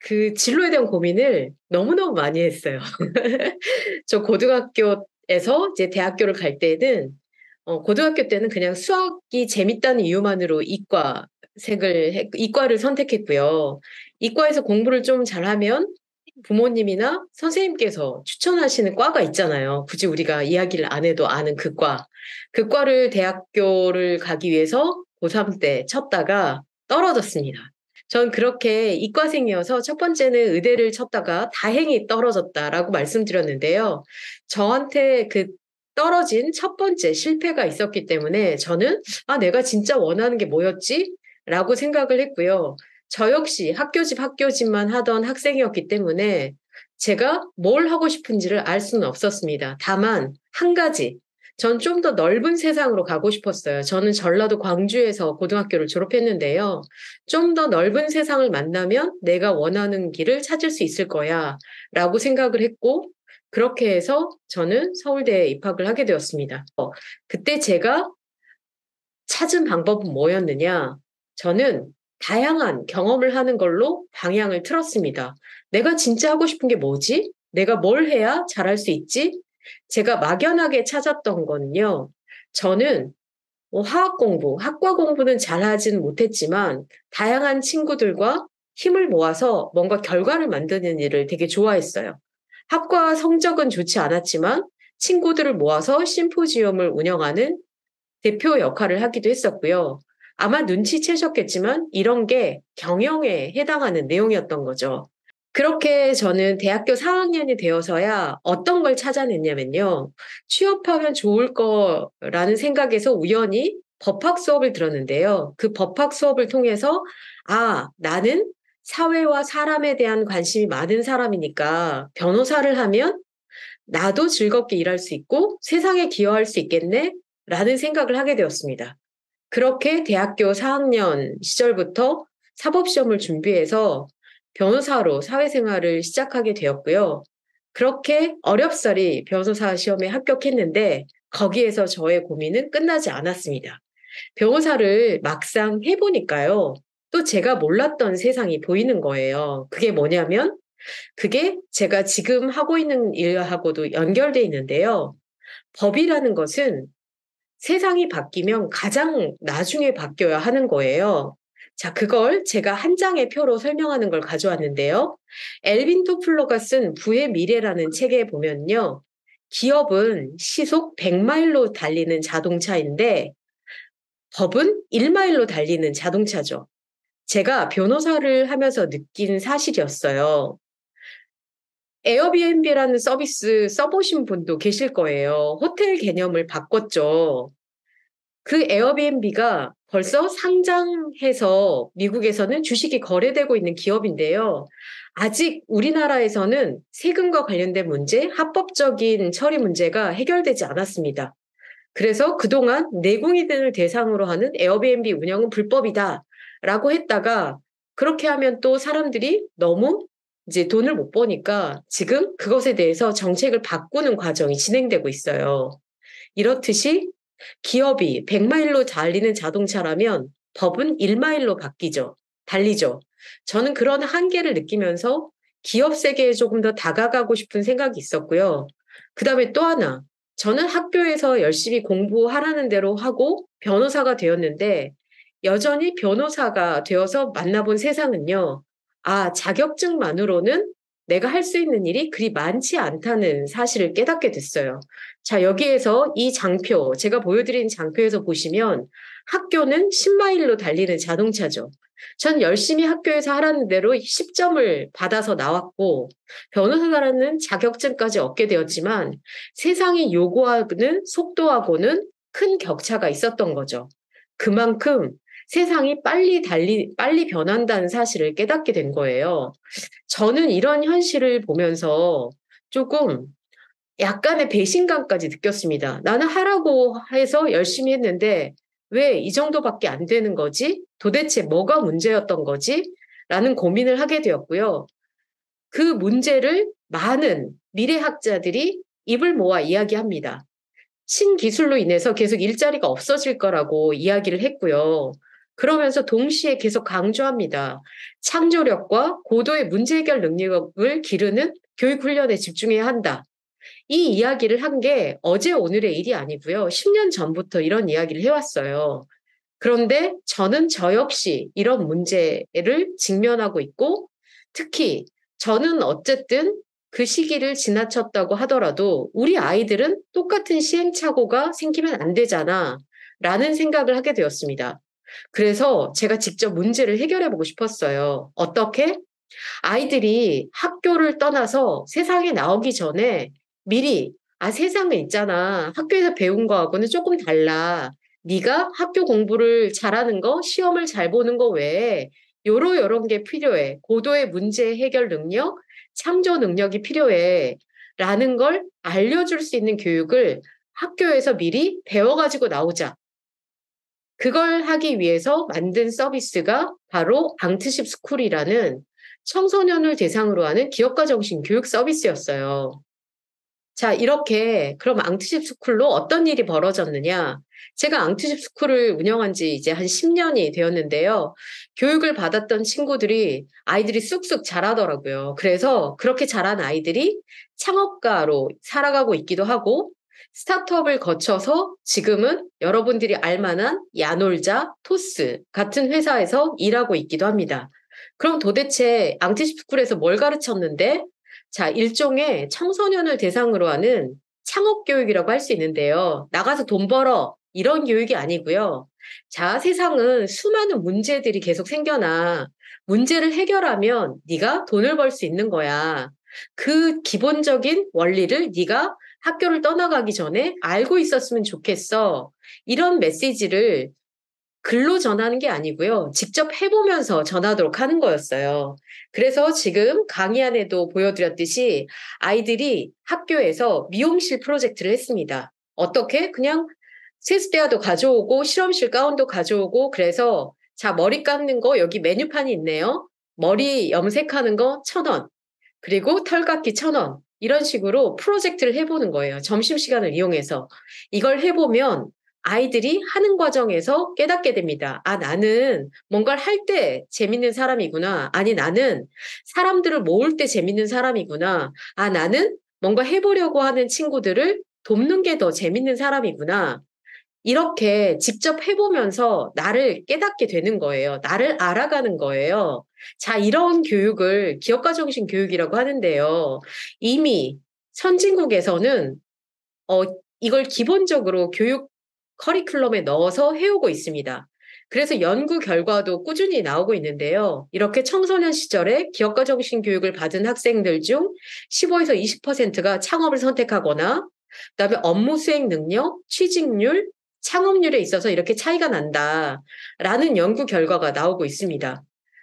그 진로에 대한 고민을 너무너무 많이 했어요. 저 고등학교에서 이제 대학교를 갈 때는 고등학교 때는 그냥 수학이 재밌다는 이유만으로 이과를 선택했고요. 이과에서 공부를 좀 잘하면 부모님이나 선생님께서 추천하시는 과가 있잖아요. 굳이 우리가 이야기를 안 해도 아는 그 과. 그 과를 대학교를 가기 위해서 고3 때 쳤다가 떨어졌습니다. 전 그렇게 이과생이어서 첫 번째는 의대를 쳤다가 다행히 떨어졌다라고 말씀드렸는데요. 저한테 그 떨어진 첫 번째 실패가 있었기 때문에 저는 내가 진짜 원하는 게 뭐였지? 라고 생각을 했고요. 저 역시 학교집만 하던 학생이었기 때문에 제가 뭘 하고 싶은지를 알 수는 없었습니다. 다만 한 가지, 전 좀 더 넓은 세상으로 가고 싶었어요. 저는 전라도 광주에서 고등학교를 졸업했는데요. 좀 더 넓은 세상을 만나면 내가 원하는 길을 찾을 수 있을 거야 라고 생각을 했고, 그렇게 해서 저는 서울대에 입학을 하게 되었습니다. 그때 제가 찾은 방법은 뭐였느냐? 저는 다양한 경험을 하는 걸로 방향을 틀었습니다. 내가 진짜 하고 싶은 게 뭐지? 내가 뭘 해야 잘할 수 있지? 제가 막연하게 찾았던 거는요. 저는 화학 공부, 학과 공부는 잘하지는 못했지만 다양한 친구들과 힘을 모아서 뭔가 결과를 만드는 일을 되게 좋아했어요. 학과 성적은 좋지 않았지만 친구들을 모아서 심포지엄을 운영하는 대표 역할을 하기도 했었고요. 아마 눈치채셨겠지만 이런 게 경영에 해당하는 내용이었던 거죠. 그렇게 저는 대학교 4학년이 되어서야 어떤 걸 찾아냈냐면요. 취업하면 좋을 거라는 생각에서 우연히 법학 수업을 들었는데요. 그 법학 수업을 통해서 나는 사회와 사람에 대한 관심이 많은 사람이니까 변호사를 하면 나도 즐겁게 일할 수 있고 세상에 기여할 수 있겠네? 라는 생각을 하게 되었습니다. 그렇게 대학교 4학년 시절부터 사법시험을 준비해서 변호사로 사회생활을 시작하게 되었고요. 그렇게 어렵사리 변호사 시험에 합격했는데 거기에서 저의 고민은 끝나지 않았습니다. 변호사를 막상 해보니까요. 또 제가 몰랐던 세상이 보이는 거예요. 그게 뭐냐면 그게 제가 지금 하고 있는 일하고도 연결돼 있는데요. 법이라는 것은 세상이 바뀌면 가장 나중에 바뀌어야 하는 거예요. 자, 그걸 제가 한 장의 표로 설명하는 걸 가져왔는데요. 엘빈 토플러가 쓴 부의 미래라는 책에 보면요. 기업은 시속 100마일로 달리는 자동차인데 법은 1마일로 달리는 자동차죠. 제가 변호사를 하면서 느낀 사실이었어요. 에어비앤비라는 서비스 써보신 분도 계실 거예요. 호텔 개념을 바꿨죠. 그 에어비앤비가 벌써 상장해서 미국에서는 주식이 거래되고 있는 기업인데요. 아직 우리나라에서는 세금과 관련된 문제, 합법적인 처리 문제가 해결되지 않았습니다. 그래서 그동안 내국인을 대상으로 하는 에어비앤비 운영은 불법이다라고 했다가 그렇게 하면 또 사람들이 너무 이제 돈을 못 버니까 지금 그것에 대해서 정책을 바꾸는 과정이 진행되고 있어요. 이렇듯이 기업이 100마일로 달리는 자동차라면 법은 1마일로 달리죠. 저는 그런 한계를 느끼면서 기업 세계에 조금 더 다가가고 싶은 생각이 있었고요. 그 다음에 또 하나, 저는 학교에서 열심히 공부하라는 대로 하고 변호사가 되었는데 여전히 변호사가 되어서 만나본 세상은요. 자격증만으로는 내가 할 수 있는 일이 그리 많지 않다는 사실을 깨닫게 됐어요. 자, 여기에서 이 장표, 제가 보여드린 장표에서 보시면 학교는 10마일로 달리는 자동차죠. 전 열심히 학교에서 하라는 대로 10점을 받아서 나왔고, 변호사라는 자격증까지 얻게 되었지만 세상이 요구하는 속도하고는 큰 격차가 있었던 거죠. 그만큼 세상이 빨리 변한다는 사실을 깨닫게 된 거예요. 저는 이런 현실을 보면서 조금 약간의 배신감까지 느꼈습니다. 나는 하라고 해서 열심히 했는데 왜 이 정도밖에 안 되는 거지? 도대체 뭐가 문제였던 거지? 라는 고민을 하게 되었고요. 그 문제를 많은 미래학자들이 입을 모아 이야기합니다. 신기술로 인해서 계속 일자리가 없어질 거라고 이야기를 했고요. 그러면서 동시에 계속 강조합니다. 창조력과 고도의 문제 해결 능력을 기르는 교육 훈련에 집중해야 한다. 이 이야기를 한 게 어제 오늘의 일이 아니고요. 10년 전부터 이런 이야기를 해왔어요. 그런데 저는 저 역시 이런 문제를 직면하고 있고, 특히 저는 어쨌든 그 시기를 지나쳤다고 하더라도 우리 아이들은 똑같은 시행착오가 생기면 안 되잖아 라는 생각을 하게 되었습니다. 그래서 제가 직접 문제를 해결해 보고 싶었어요. 어떻게? 아이들이 학교를 떠나서 세상에 나오기 전에 미리 세상에 있잖아. 학교에서 배운 거하고는 조금 달라. 네가 학교 공부를 잘하는 거, 시험을 잘 보는 거 외에 요런 게 필요해. 고도의 문제 해결 능력, 창조 능력이 필요해. 라는 걸 알려줄 수 있는 교육을 학교에서 미리 배워가지고 나오자. 그걸 하기 위해서 만든 서비스가 바로 앙트십 스쿨이라는 청소년을 대상으로 하는 기업가 정신 교육 서비스였어요. 자, 이렇게 그럼 앙트십 스쿨로 어떤 일이 벌어졌느냐? 제가 앙트십 스쿨을 운영한 지 이제 한 10년이 되었는데요. 교육을 받았던 친구들이 아이들이 쑥쑥 자라더라고요. 그래서 그렇게 자란 아이들이 창업가로 살아가고 있기도 하고 스타트업을 거쳐서 지금은 여러분들이 알만한 야놀자, 토스 같은 회사에서 일하고 있기도 합니다. 그럼 도대체 앙트십 스쿨에서 뭘 가르쳤는데? 자, 일종의 청소년을 대상으로 하는 창업 교육이라고 할 수 있는데요. 나가서 돈 벌어. 이런 교육이 아니고요. 자, 세상은 수많은 문제들이 계속 생겨나. 문제를 해결하면 네가 돈을 벌 수 있는 거야. 그 기본적인 원리를 네가 학교를 떠나가기 전에 알고 있었으면 좋겠어. 이런 메시지를 글로 전하는 게 아니고요. 직접 해보면서 전하도록 하는 거였어요. 그래서 지금 강의 안에도 보여드렸듯이 아이들이 학교에서 미용실 프로젝트를 했습니다. 어떻게? 그냥 세숫대야도 가져오고 실험실 가운도 가져오고 그래서 자, 머리 감는 거 여기 메뉴판이 있네요. 머리 염색하는 거 1,000원. 그리고 털깎기 1,000원. 이런 식으로 프로젝트를 해보는 거예요. 점심시간을 이용해서. 이걸 해보면 아이들이 하는 과정에서 깨닫게 됩니다. 나는 뭔가를 할 때 재밌는 사람이구나. 아니, 나는 사람들을 모을 때 재밌는 사람이구나. 나는 뭔가 해보려고 하는 친구들을 돕는 게 더 재밌는 사람이구나. 이렇게 직접 해보면서 나를 깨닫게 되는 거예요. 나를 알아가는 거예요. 자, 이런 교육을 기업가 정신 교육이라고 하는데요. 이미 선진국에서는 어, 이걸 기본적으로 교육 커리큘럼에 넣어서 해오고 있습니다. 그래서 연구 결과도 꾸준히 나오고 있는데요. 이렇게 청소년 시절에 기업가 정신 교육을 받은 학생들 중 15에서 20%가 창업을 선택하거나 그다음에 업무 수행 능력, 취직률, 창업률에 있어서 이렇게 차이가 난다라는 연구 결과가 나오고 있습니다.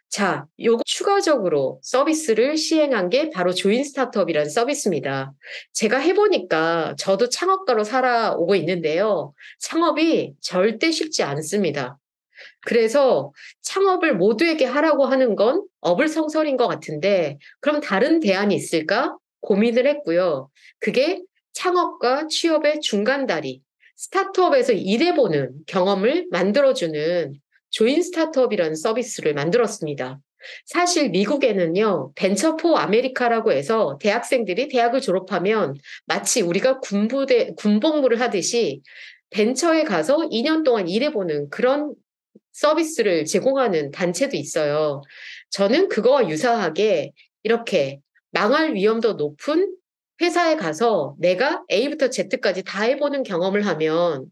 자, 요거 추가적으로 서비스를 시행한 게 바로 조인 스타트업이라는 서비스입니다. 제가 해보니까 저도 창업가로 살아오고 있는데요. 창업이 절대 쉽지 않습니다. 그래서 창업을 모두에게 하라고 하는 건 어불성설인 것 같은데, 그럼 다른 대안이 있을까? 고민을 했고요. 그게 창업과 취업의 중간 다리, 스타트업에서 일해보는 경험을 만들어주는 조인 스타트업이라는 서비스를 만들었습니다. 사실 미국에는요, 벤처 포 아메리카라고 해서 대학생들이 대학을 졸업하면 마치 우리가 군복무를 하듯이 벤처에 가서 2년 동안 일해보는 그런 서비스를 제공하는 단체도 있어요. 저는 그거와 유사하게 이렇게 망할 위험도 높은 회사에 가서 내가 A부터 Z까지 다 해보는 경험을 하면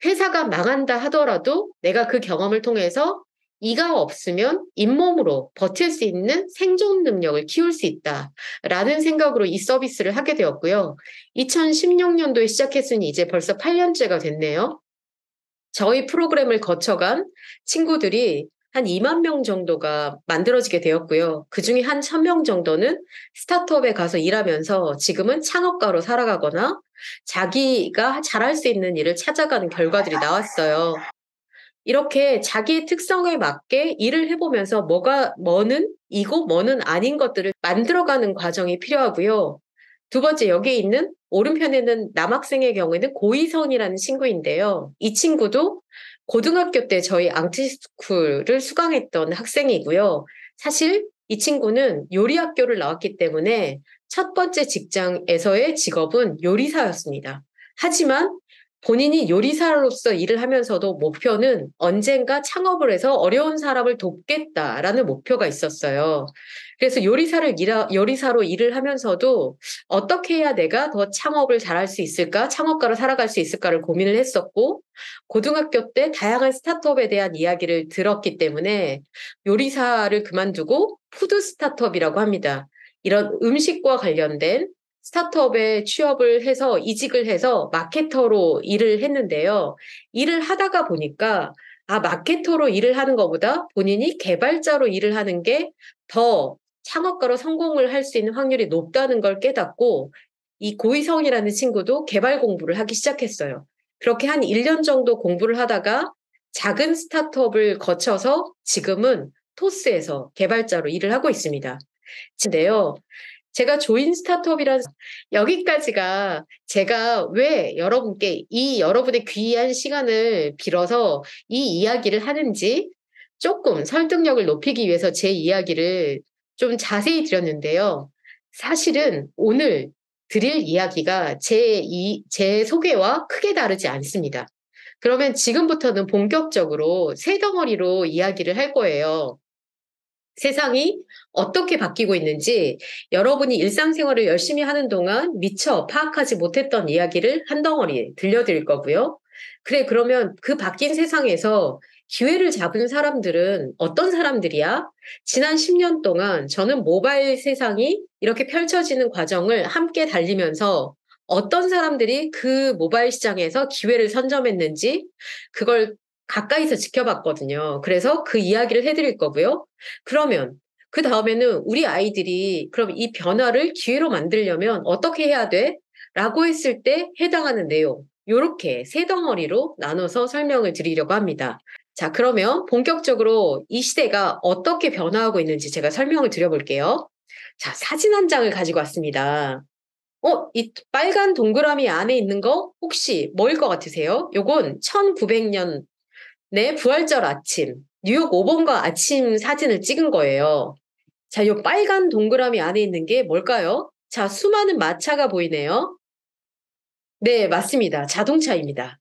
회사가 망한다 하더라도 내가 그 경험을 통해서 이가 없으면 잇몸으로 버틸 수 있는 생존 능력을 키울 수 있다라는 생각으로 이 서비스를 하게 되었고요. 2016년도에 시작했으니 이제 벌써 8년째가 됐네요. 저희 프로그램을 거쳐간 친구들이 한 2만 명 정도가 만들어지게 되었고요. 그중에 한 1,000명 정도는 스타트업에 가서 일하면서 지금은 창업가로 살아가거나 자기가 잘할 수 있는 일을 찾아가는 결과들이 나왔어요. 이렇게 자기의 특성에 맞게 일을 해보면서 뭐는 이고 뭐는 아닌 것들을 만들어가는 과정이 필요하고요. 두 번째, 여기에 있는 오른편에는 남학생의 경우에는 고희선이라는 친구인데요. 이 친구도 고등학교 때 저희 앙티스쿨을 수강했던 학생이고요. 사실 이 친구는 요리 학교를 나왔기 때문에 첫 번째 직장에서의 직업은 요리사였습니다. 하지만 본인이 요리사로서 일을 하면서도 목표는 언젠가 창업을 해서 어려운 사람을 돕겠다라는 목표가 있었어요. 그래서 요리사로 일을 하면서도 어떻게 해야 내가 더 창업을 잘할 수 있을까? 창업가로 살아갈 수 있을까를 고민을 했었고, 고등학교 때 다양한 스타트업에 대한 이야기를 들었기 때문에 요리사를 그만두고 푸드 스타트업이라고 합니다. 이런 음식과 관련된 스타트업에 취업을 해서 이직을 해서 마케터로 일을 했는데요. 일을 하다가 보니까 마케터로 일을 하는 것보다 본인이 개발자로 일을 하는 게 더 창업가로 성공을 할 수 있는 확률이 높다는 걸 깨닫고 이 고희성이라는 친구도 개발 공부를 하기 시작했어요. 그렇게 한 1년 정도 공부를 하다가 작은 스타트업을 거쳐서 지금은 토스에서 개발자로 일을 하고 있습니다. 근데요, 제가 조인 스타트업이란 여기까지가 제가 왜 여러분께 이 여러분의 귀한 시간을 빌어서 이 이야기를 하는지 조금 설득력을 높이기 위해서 제 이야기를 좀 자세히 드렸는데요. 사실은 오늘 드릴 이야기가 제 소개와 크게 다르지 않습니다. 그러면 지금부터는 본격적으로 세 덩어리로 이야기를 할 거예요. 세상이 어떻게 바뀌고 있는지 여러분이 일상생활을 열심히 하는 동안 미처 파악하지 못했던 이야기를 한 덩어리 들려드릴 거고요. 그래, 그러면 그 바뀐 세상에서 기회를 잡은 사람들은 어떤 사람들이야? 지난 10년 동안 저는 모바일 세상이 이렇게 펼쳐지는 과정을 함께 달리면서 어떤 사람들이 그 모바일 시장에서 기회를 선점했는지 그걸 가까이서 지켜봤거든요. 그래서 그 이야기를 해드릴 거고요. 그러면 그 다음에는 우리 아이들이 그럼 이 변화를 기회로 만들려면 어떻게 해야 돼? 라고 했을 때 해당하는 내용. 요렇게 세 덩어리로 나눠서 설명을 드리려고 합니다. 자, 그러면 본격적으로 이 시대가 어떻게 변화하고 있는지 제가 설명을 드려볼게요. 자, 사진 한 장을 가지고 왔습니다. 이 빨간 동그라미 안에 있는 거 혹시 뭐일 것 같으세요? 요건 1900년 네, 부활절 아침. 뉴욕 5번가 아침 사진을 찍은 거예요. 자, 요 빨간 동그라미 안에 있는 게 뭘까요? 자, 수많은 마차가 보이네요. 네, 맞습니다. 자동차입니다.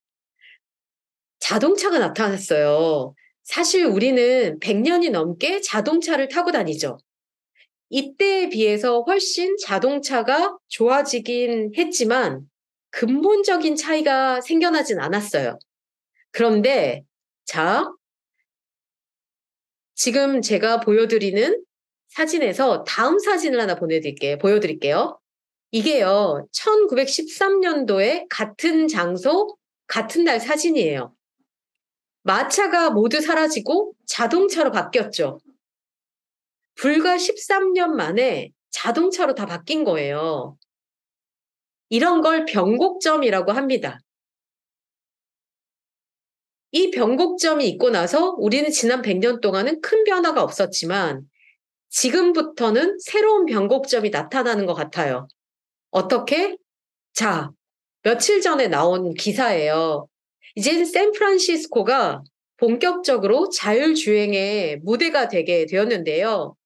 자동차가 나타났어요. 사실 우리는 100년이 넘게 자동차를 타고 다니죠. 이때에 비해서 훨씬 자동차가 좋아지긴 했지만 근본적인 차이가 생겨나진 않았어요. 그런데, 자, 지금 제가 보여드리는 사진에서 다음 사진을 하나 보여드릴게요. 이게요, 1913년도에 같은 장소, 같은 날 사진이에요. 마차가 모두 사라지고 자동차로 바뀌었죠. 불과 13년 만에 자동차로 다 바뀐 거예요. 이런 걸 변곡점이라고 합니다. 이 변곡점이 있고 나서 우리는 지난 100년 동안은 큰 변화가 없었지만 지금부터는 새로운 변곡점이 나타나는 것 같아요. 어떻게? 자, 며칠 전에 나온 기사예요. 이젠 샌프란시스코가 본격적으로 자율주행의 무대가 되게 되었는데요.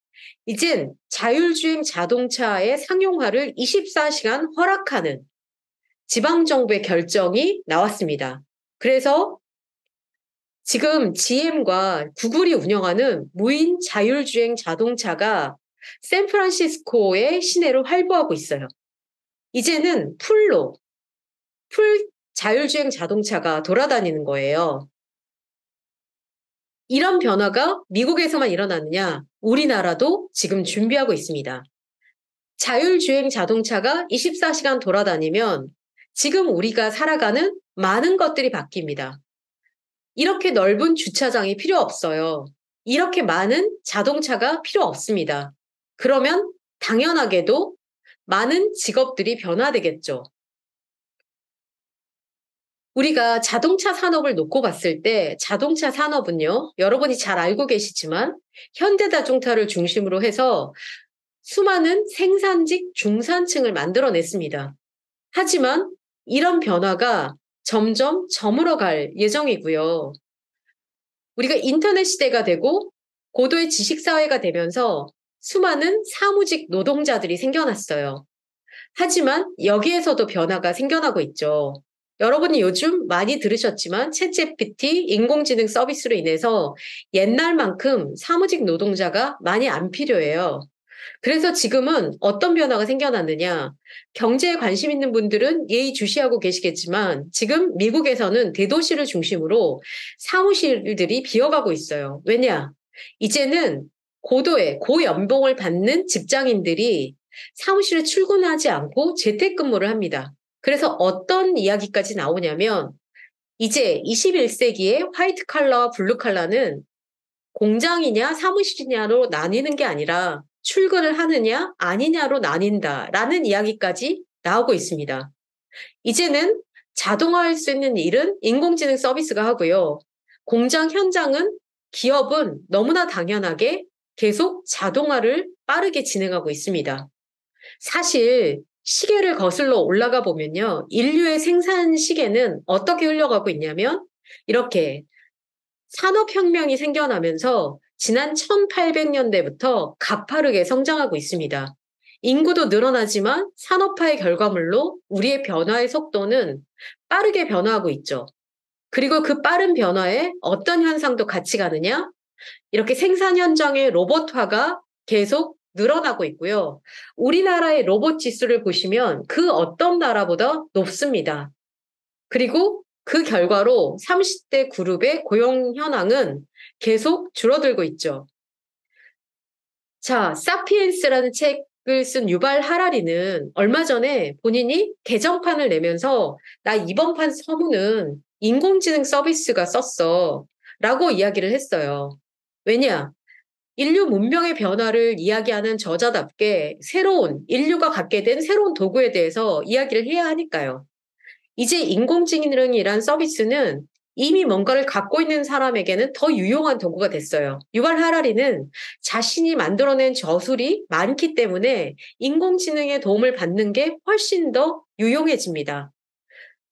이젠 자율주행 자동차의 상용화를 24시간 허락하는 지방정부의 결정이 나왔습니다. 그래서 지금 GM과 구글이 운영하는 무인 자율주행 자동차가 샌프란시스코의 시내를 활보하고 있어요. 이제는 풀 자율주행 자동차가 돌아다니는 거예요. 이런 변화가 미국에서만 일어나느냐? 우리나라도 지금 준비하고 있습니다. 자율주행 자동차가 24시간 돌아다니면 지금 우리가 살아가는 많은 것들이 바뀝니다. 이렇게 넓은 주차장이 필요 없어요. 이렇게 많은 자동차가 필요 없습니다. 그러면 당연하게도 많은 직업들이 변화되겠죠. 우리가 자동차 산업을 놓고 봤을 때 자동차 산업은요, 여러분이 잘 알고 계시지만 현대자동차를 중심으로 해서 수많은 생산직 중산층을 만들어냈습니다. 하지만 이런 변화가 점점 저물어갈 예정이고요. 우리가 인터넷 시대가 되고 고도의 지식 사회가 되면서 수많은 사무직 노동자들이 생겨났어요. 하지만 여기에서도 변화가 생겨나고 있죠. 여러분이 요즘 많이 들으셨지만 챗GPT 인공지능 서비스로 인해서 옛날만큼 사무직 노동자가 많이 안 필요해요. 그래서 지금은 어떤 변화가 생겨났느냐. 경제에 관심 있는 분들은 예의주시하고 계시겠지만 지금 미국에서는 대도시를 중심으로 사무실들이 비어가고 있어요. 왜냐? 이제는 고도의 고연봉을 받는 직장인들이 사무실에 출근하지 않고 재택근무를 합니다. 그래서 어떤 이야기까지 나오냐면 이제 21세기의 화이트 칼라와 블루 칼라는 공장이냐 사무실이냐로 나뉘는 게 아니라 출근을 하느냐 아니냐로 나뉜다라는 이야기까지 나오고 있습니다. 이제는 자동화할 수 있는 일은 인공지능 서비스가 하고요. 공장 현장은 기업은 너무나 당연하게 계속 자동화를 빠르게 진행하고 있습니다. 사실 시계를 거슬러 올라가 보면요. 인류의 생산 시계는 어떻게 흘러가고 있냐면 이렇게 산업혁명이 생겨나면서 지난 1800년대부터 가파르게 성장하고 있습니다. 인구도 늘어나지만 산업화의 결과물로 우리의 변화의 속도는 빠르게 변화하고 있죠. 그리고 그 빠른 변화에 어떤 현상도 같이 가느냐? 이렇게 생산 현장의 로봇화가 계속 늘어나고 있고요. 우리나라의 로봇 지수를 보시면 그 어떤 나라보다 높습니다. 그리고 그 결과로 30대 그룹의 고용 현황은 계속 줄어들고 있죠. 자, 사피엔스라는 책을 쓴 유발 하라리는 얼마 전에 본인이 개정판을 내면서 나 이번 판 서문은 인공지능 서비스가 썼어. 라고 이야기를 했어요. 왜냐? 인류 문명의 변화를 이야기하는 저자답게 새로운 인류가 갖게 된 새로운 도구에 대해서 이야기를 해야 하니까요. 이제 인공지능이란 서비스는 이미 뭔가를 갖고 있는 사람에게는 더 유용한 도구가 됐어요. 유발 하라리는 자신이 만들어낸 저술이 많기 때문에 인공지능의 도움을 받는 게 훨씬 더 유용해집니다.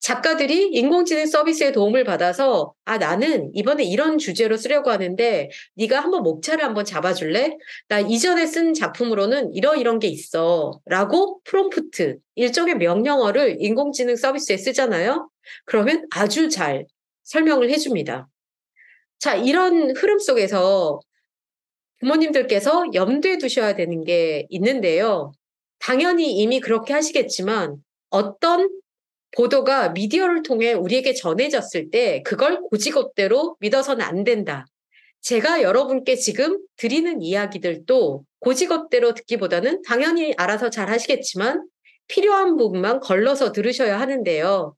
작가들이 인공지능 서비스의 도움을 받아서 나는 이번에 이런 주제로 쓰려고 하는데 네가 한번 목차를 한번 잡아줄래? 나 이전에 쓴 작품으로는 이런 게 있어 라고 프롬프트, 일종의 명령어를 인공지능 서비스에 쓰잖아요. 그러면 아주 잘 설명을 해줍니다. 자, 이런 흐름 속에서 부모님들께서 염두에 두셔야 되는 게 있는데요. 당연히 이미 그렇게 하시겠지만 어떤 보도가 미디어를 통해 우리에게 전해졌을 때 그걸 고지것대로 믿어서는 안 된다. 제가 여러분께 지금 드리는 이야기들도 고지것대로 듣기보다는 당연히 알아서 잘 하시겠지만 필요한 부분만 걸러서 들으셔야 하는데요.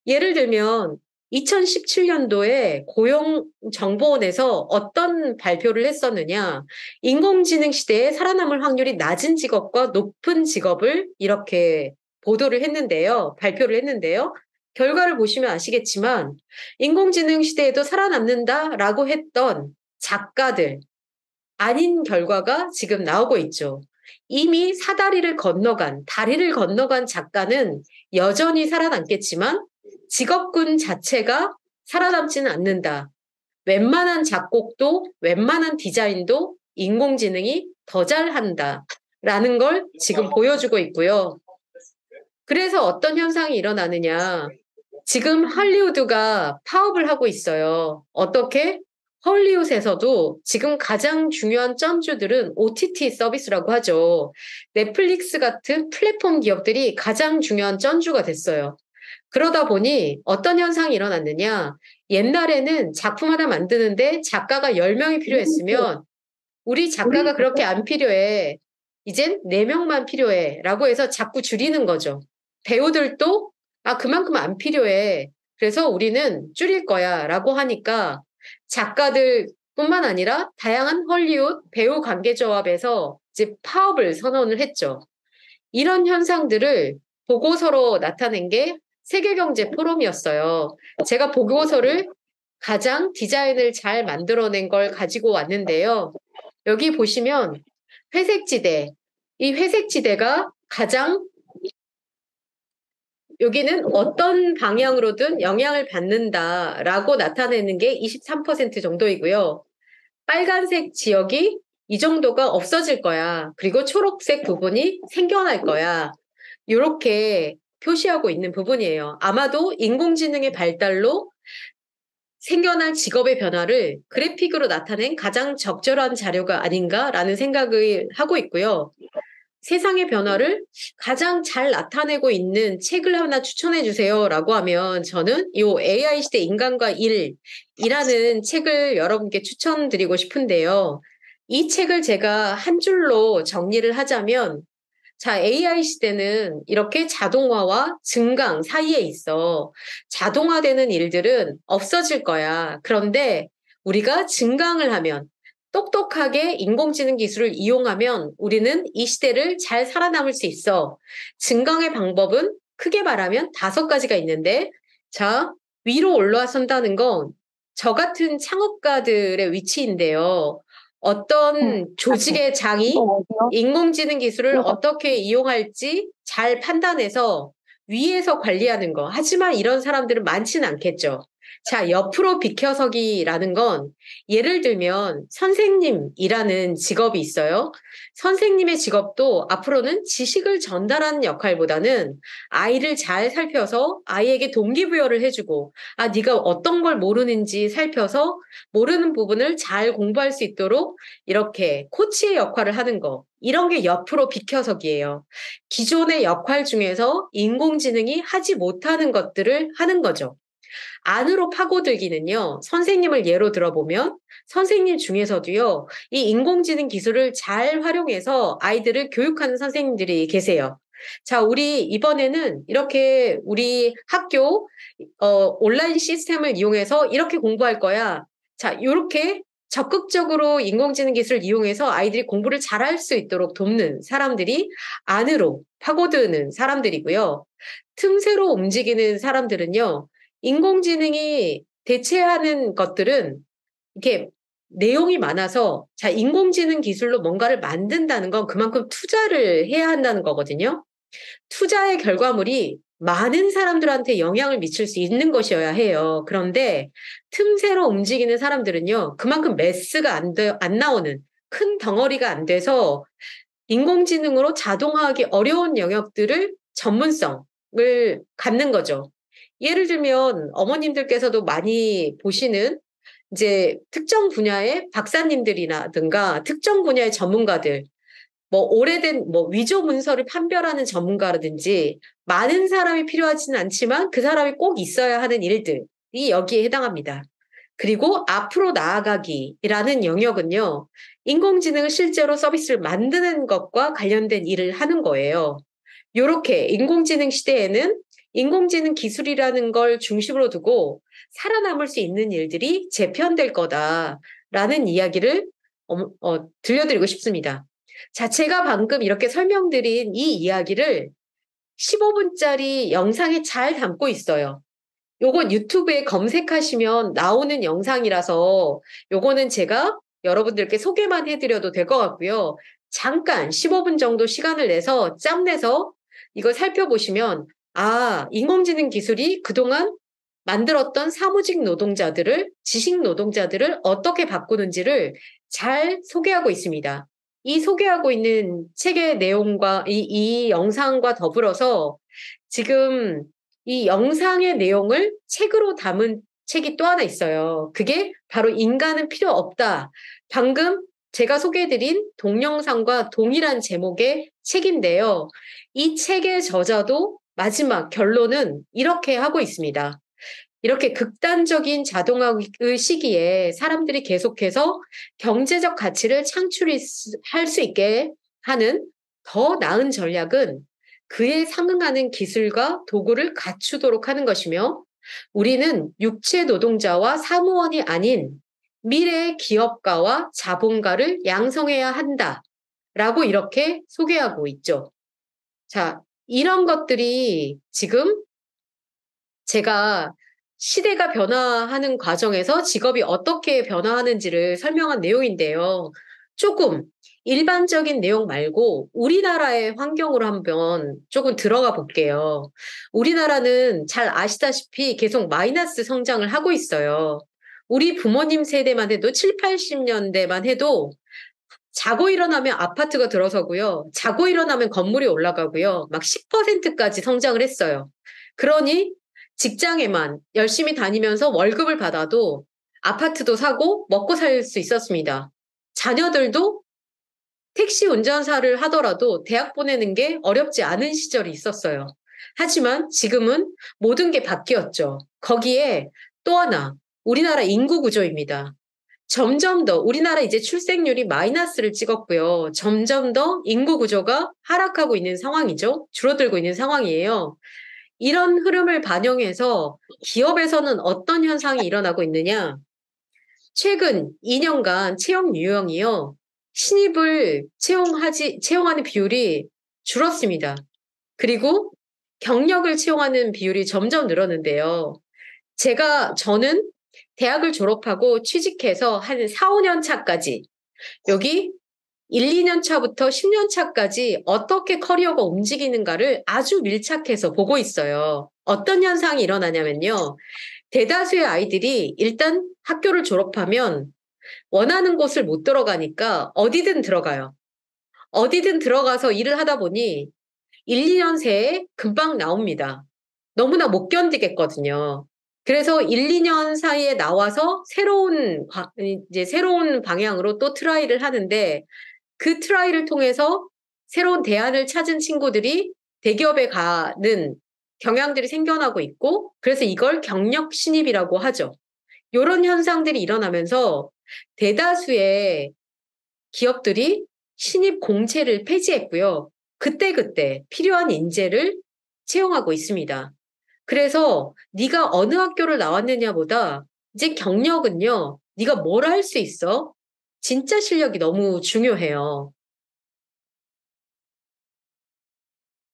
예를 들면 2017년도에 고용정보원에서 어떤 발표를 했었느냐. 인공지능 시대에 살아남을 확률이 낮은 직업과 높은 직업을 이렇게 보도를 했는데요. 발표를 했는데요. 결과를 보시면 아시겠지만 인공지능 시대에도 살아남는다라고 했던 작가들 아닌 결과가 지금 나오고 있죠. 이미 다리를 건너간 작가는 여전히 살아남겠지만 직업군 자체가 살아남지는 않는다. 웬만한 작곡도 웬만한 디자인도 인공지능이 더 잘한다. 라는 걸 지금 보여주고 있고요. 그래서 어떤 현상이 일어나느냐. 지금 할리우드가 파업을 하고 있어요. 어떻게? 헐리우드에서도 지금 가장 중요한 점주들은 OTT 서비스라고 하죠. 넷플릭스 같은 플랫폼 기업들이 가장 중요한 점주가 됐어요. 그러다 보니 어떤 현상이 일어났느냐. 옛날에는 작품 하나 만드는데 작가가 10명이 필요했으면 우리 작가가 그렇게 안 필요해. 이젠 4명만 필요해. 라고 해서 자꾸 줄이는 거죠. 배우들도 그만큼 안 필요해. 그래서 우리는 줄일 거야. 라고 하니까 작가들 뿐만 아니라 다양한 헐리우드 배우 관계조합에서 이제 파업을 선언을 했죠. 이런 현상들을 보고서로 나타낸 게 세계경제 포럼이었어요. 제가 보고서를 가장 디자인을 잘 만들어낸 걸 가지고 왔는데요. 여기 보시면 회색지대, 이 회색지대가 가장 여기는 어떤 방향으로든 영향을 받는다라고 나타내는 게 23% 정도이고요. 빨간색 지역이 이 정도가 없어질 거야. 그리고 초록색 부분이 생겨날 거야. 이렇게 표시하고 있는 부분이에요. 아마도 인공지능의 발달로 생겨날 직업의 변화를 그래픽으로 나타낸 가장 적절한 자료가 아닌가라는 생각을 하고 있고요. 세상의 변화를 가장 잘 나타내고 있는 책을 하나 추천해 주세요라고 하면 저는 이 AI 시대 인간과 일이라는 책을 여러분께 추천드리고 싶은데요. 이 책을 제가 한 줄로 정리를 하자면 자, AI 시대는 이렇게 자동화와 증강 사이에 있어. 자동화되는 일들은 없어질 거야. 그런데 우리가 증강을 하면, 똑똑하게 인공지능 기술을 이용하면 우리는 이 시대를 잘 살아남을 수 있어. 증강의 방법은 크게 말하면 5가지가 있는데, 자, 위로 올라선다는 건 저 같은 창업가들의 위치인데요. 어떤 조직의 장이 인공지능 기술을 어떻게 이용할지 잘 판단해서 위에서 관리하는 거. 하지만 이런 사람들은 많지는 않겠죠. 자, 옆으로 비켜서기라는 건 예를 들면 선생님이라는 직업이 있어요. 선생님의 직업도 앞으로는 지식을 전달하는 역할보다는 아이를 잘 살펴서 아이에게 동기부여를 해주고 네가 어떤 걸 모르는지 살펴서 모르는 부분을 잘 공부할 수 있도록 이렇게 코치의 역할을 하는 거. 이런 게 옆으로 비켜서기예요. 기존의 역할 중에서 인공지능이 하지 못하는 것들을 하는 거죠. 안으로 파고들기는요, 선생님을 예로 들어보면 선생님 중에서도요, 이 인공지능 기술을 잘 활용해서 아이들을 교육하는 선생님들이 계세요. 자, 우리 이번에는 이렇게 우리 학교 온라인 시스템을 이용해서 이렇게 공부할 거야. 자, 이렇게 적극적으로 인공지능 기술을 이용해서 아이들이 공부를 잘할 수 있도록 돕는 사람들이 안으로 파고드는 사람들이고요. 틈새로 움직이는 사람들은요, 인공지능이 대체하는 것들은 이렇게 내용이 많아서 자, 인공지능 기술로 뭔가를 만든다는 건 그만큼 투자를 해야 한다는 거거든요. 투자의 결과물이 많은 사람들한테 영향을 미칠 수 있는 것이어야 해요. 그런데 틈새로 움직이는 사람들은요, 그만큼 매스가 안 나오는 큰 덩어리가 안 돼서 인공지능으로 자동화하기 어려운 영역들을 전문성을 갖는 거죠. 예를 들면 어머님들께서도 많이 보시는 이제 특정 분야의 박사님들이라든가 특정 분야의 전문가들, 뭐 오래된 뭐 위조 문서를 판별하는 전문가라든지 많은 사람이 필요하지는 않지만 그 사람이 꼭 있어야 하는 일들이 여기에 해당합니다. 그리고 앞으로 나아가기라는 영역은요, 인공지능을 실제로 서비스를 만드는 것과 관련된 일을 하는 거예요. 요렇게 인공지능 시대에는 인공지능 기술이라는 걸 중심으로 두고 살아남을 수 있는 일들이 재편될 거다라는 이야기를 들려드리고 싶습니다. 자, 제가 방금 이렇게 설명드린 이 이야기를 15분짜리 영상에 잘 담고 있어요. 요건 유튜브에 검색하시면 나오는 영상이라서 요거는 제가 여러분들께 소개만 해드려도 될 것 같고요. 잠깐 15분 정도 시간을 내서 짬내서 이걸 살펴보시면 인공지능 기술이 그동안 만들었던 사무직 노동자들을, 지식 노동자들을 어떻게 바꾸는지를 잘 소개하고 있습니다. 이 소개하고 있는 책의 내용과 이 영상과 더불어서 지금 이 영상의 내용을 책으로 담은 책이 또 하나 있어요. 그게 바로 인간은 필요 없다. 방금 제가 소개해드린 동영상과 동일한 제목의 책인데요. 이 책의 저자도 마지막 결론은 이렇게 하고 있습니다. 이렇게 극단적인 자동화의 시기에 사람들이 계속해서 경제적 가치를 창출할 수 있게 하는 더 나은 전략은 그에 상응하는 기술과 도구를 갖추도록 하는 것이며 우리는 육체 노동자와 사무원이 아닌 미래의 기업가와 자본가를 양성해야 한다라고 이렇게 소개하고 있죠. 자, 이런 것들이 지금 제가 시대가 변화하는 과정에서 직업이 어떻게 변화하는지를 설명한 내용인데요. 조금 일반적인 내용 말고 우리나라의 환경으로 한번 조금 들어가 볼게요. 우리나라는 잘 아시다시피 계속 마이너스 성장을 하고 있어요. 우리 부모님 세대만 해도 7, 80년대만 해도 자고 일어나면 아파트가 들어서고요. 자고 일어나면 건물이 올라가고요. 막 10%까지 성장을 했어요. 그러니 직장에만 열심히 다니면서 월급을 받아도 아파트도 사고 먹고 살 수 있었습니다. 자녀들도 택시 운전사를 하더라도 대학 보내는 게 어렵지 않은 시절이 있었어요. 하지만 지금은 모든 게 바뀌었죠. 거기에 또 하나, 우리나라 인구 구조입니다. 점점 더 우리나라 이제 출생률이 마이너스를 찍었고요. 점점 더 인구 구조가 하락하고 있는 상황이죠. 줄어들고 있는 상황이에요. 이런 흐름을 반영해서 기업에서는 어떤 현상이 일어나고 있느냐? 최근 2년간 채용 유형이요. 신입을 채용하는 비율이 줄었습니다. 그리고 경력을 채용하는 비율이 점점 늘었는데요. 저는 대학을 졸업하고 취직해서 한 4, 5년 차까지 여기 1, 2년 차부터 10년 차까지 어떻게 커리어가 움직이는가를 아주 밀착해서 보고 있어요. 어떤 현상이 일어나냐면요. 대다수의 아이들이 일단 학교를 졸업하면 원하는 곳을 못 들어가니까 어디든 들어가요. 어디든 들어가서 일을 하다 보니 1, 2년 새에 금방 나옵니다. 너무나 못 견디겠거든요. 그래서 1, 2년 사이에 나와서 새로운 방향으로 또 트라이를 하는데 그 트라이를 통해서 새로운 대안을 찾은 친구들이 대기업에 가는 경향들이 생겨나고 있고 그래서 이걸 경력 신입이라고 하죠. 이런 현상들이 일어나면서 대다수의 기업들이 신입 공채를 폐지했고요. 그때그때 필요한 인재를 채용하고 있습니다. 그래서 네가 어느 학교를 나왔느냐보다 이제 경력은요. 네가 뭘 할 수 있어? 진짜 실력이 너무 중요해요.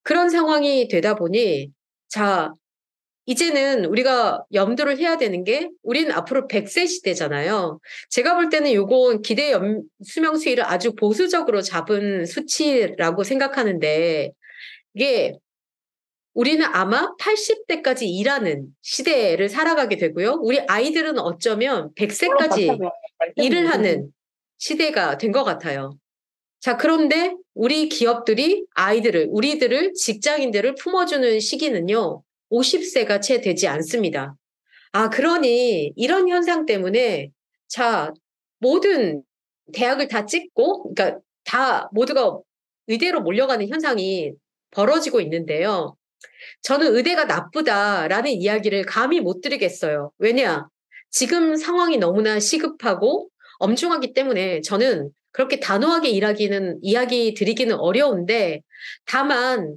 그런 상황이 되다 보니 자, 이제는 우리가 염두를 해야 되는 게 우리는 앞으로 100세 시대잖아요. 제가 볼 때는 요건 수명 수위를 아주 보수적으로 잡은 수치라고 생각하는데 이게 우리는 아마 80대까지 일하는 시대를 살아가게 되고요. 우리 아이들은 어쩌면 100세까지 일을 하는 시대가 된 것 같아요. 자, 그런데 우리 기업들이 우리들을 직장인들을 품어주는 시기는요, 50세가 채 되지 않습니다. 아, 그러니 이런 현상 때문에 자, 모든 대학을 다 찍고, 그러니까 다 모두가 의대로 몰려가는 현상이 벌어지고 있는데요. 저는 의대가 나쁘다라는 이야기를 감히 못 드리겠어요. 왜냐? 지금 상황이 너무나 시급하고 엄중하기 때문에 저는 그렇게 단호하게 이야기 드리기는 어려운데 다만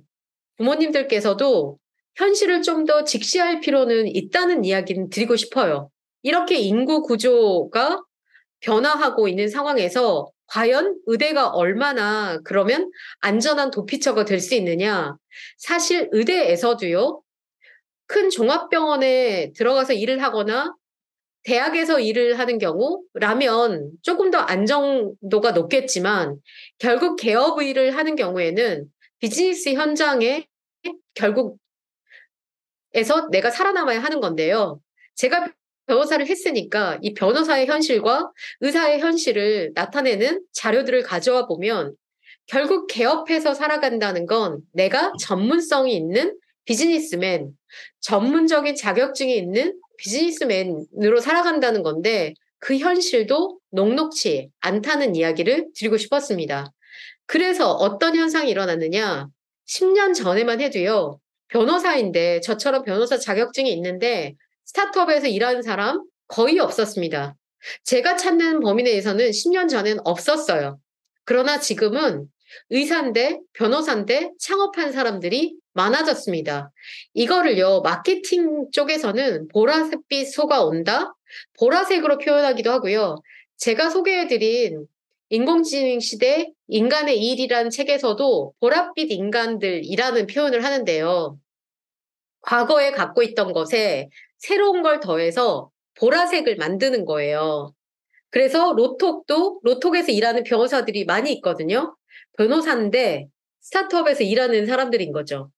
부모님들께서도 현실을 좀 더 직시할 필요는 있다는 이야기는 드리고 싶어요. 이렇게 인구 구조가 변화하고 있는 상황에서 과연 의대가 얼마나 그러면 안전한 도피처가 될 수 있느냐? 사실 의대에서도요, 큰 종합병원에 들어가서 일을 하거나 대학에서 일을 하는 경우라면 조금 더 안정도가 높겠지만 결국 개업 일을 하는 경우에는 비즈니스 현장에 결국 에서 내가 살아남아야 하는 건데요. 제가 변호사를 했으니까 이 변호사의 현실과 의사의 현실을 나타내는 자료들을 가져와 보면 결국 개업해서 살아간다는 건 내가 전문성이 있는 비즈니스맨, 전문적인 자격증이 있는 비즈니스맨으로 살아간다는 건데 그 현실도 녹록치 않다는 이야기를 드리고 싶었습니다. 그래서 어떤 현상이 일어났느냐? 10년 전에만 해도요. 변호사인데 저처럼 변호사 자격증이 있는데 스타트업에서 일하는 사람 거의 없었습니다. 제가 찾는 범위 내에서는 10년 전엔 없었어요. 그러나 지금은 의사인데 변호사인데 창업한 사람들이 많아졌습니다. 이거를요, 마케팅 쪽에서는 보라색빛 소가 온다? 보라색으로 표현하기도 하고요. 제가 소개해드린 인공지능 시대 인간의 일이라는 책에서도 보랏빛 인간들이라는 표현을 하는데요. 과거에 갖고 있던 것에 새로운 걸 더해서 보라색을 만드는 거예요. 그래서 로톡에서 일하는 변호사들이 많이 있거든요. 변호사인데 스타트업에서 일하는 사람들인 거죠.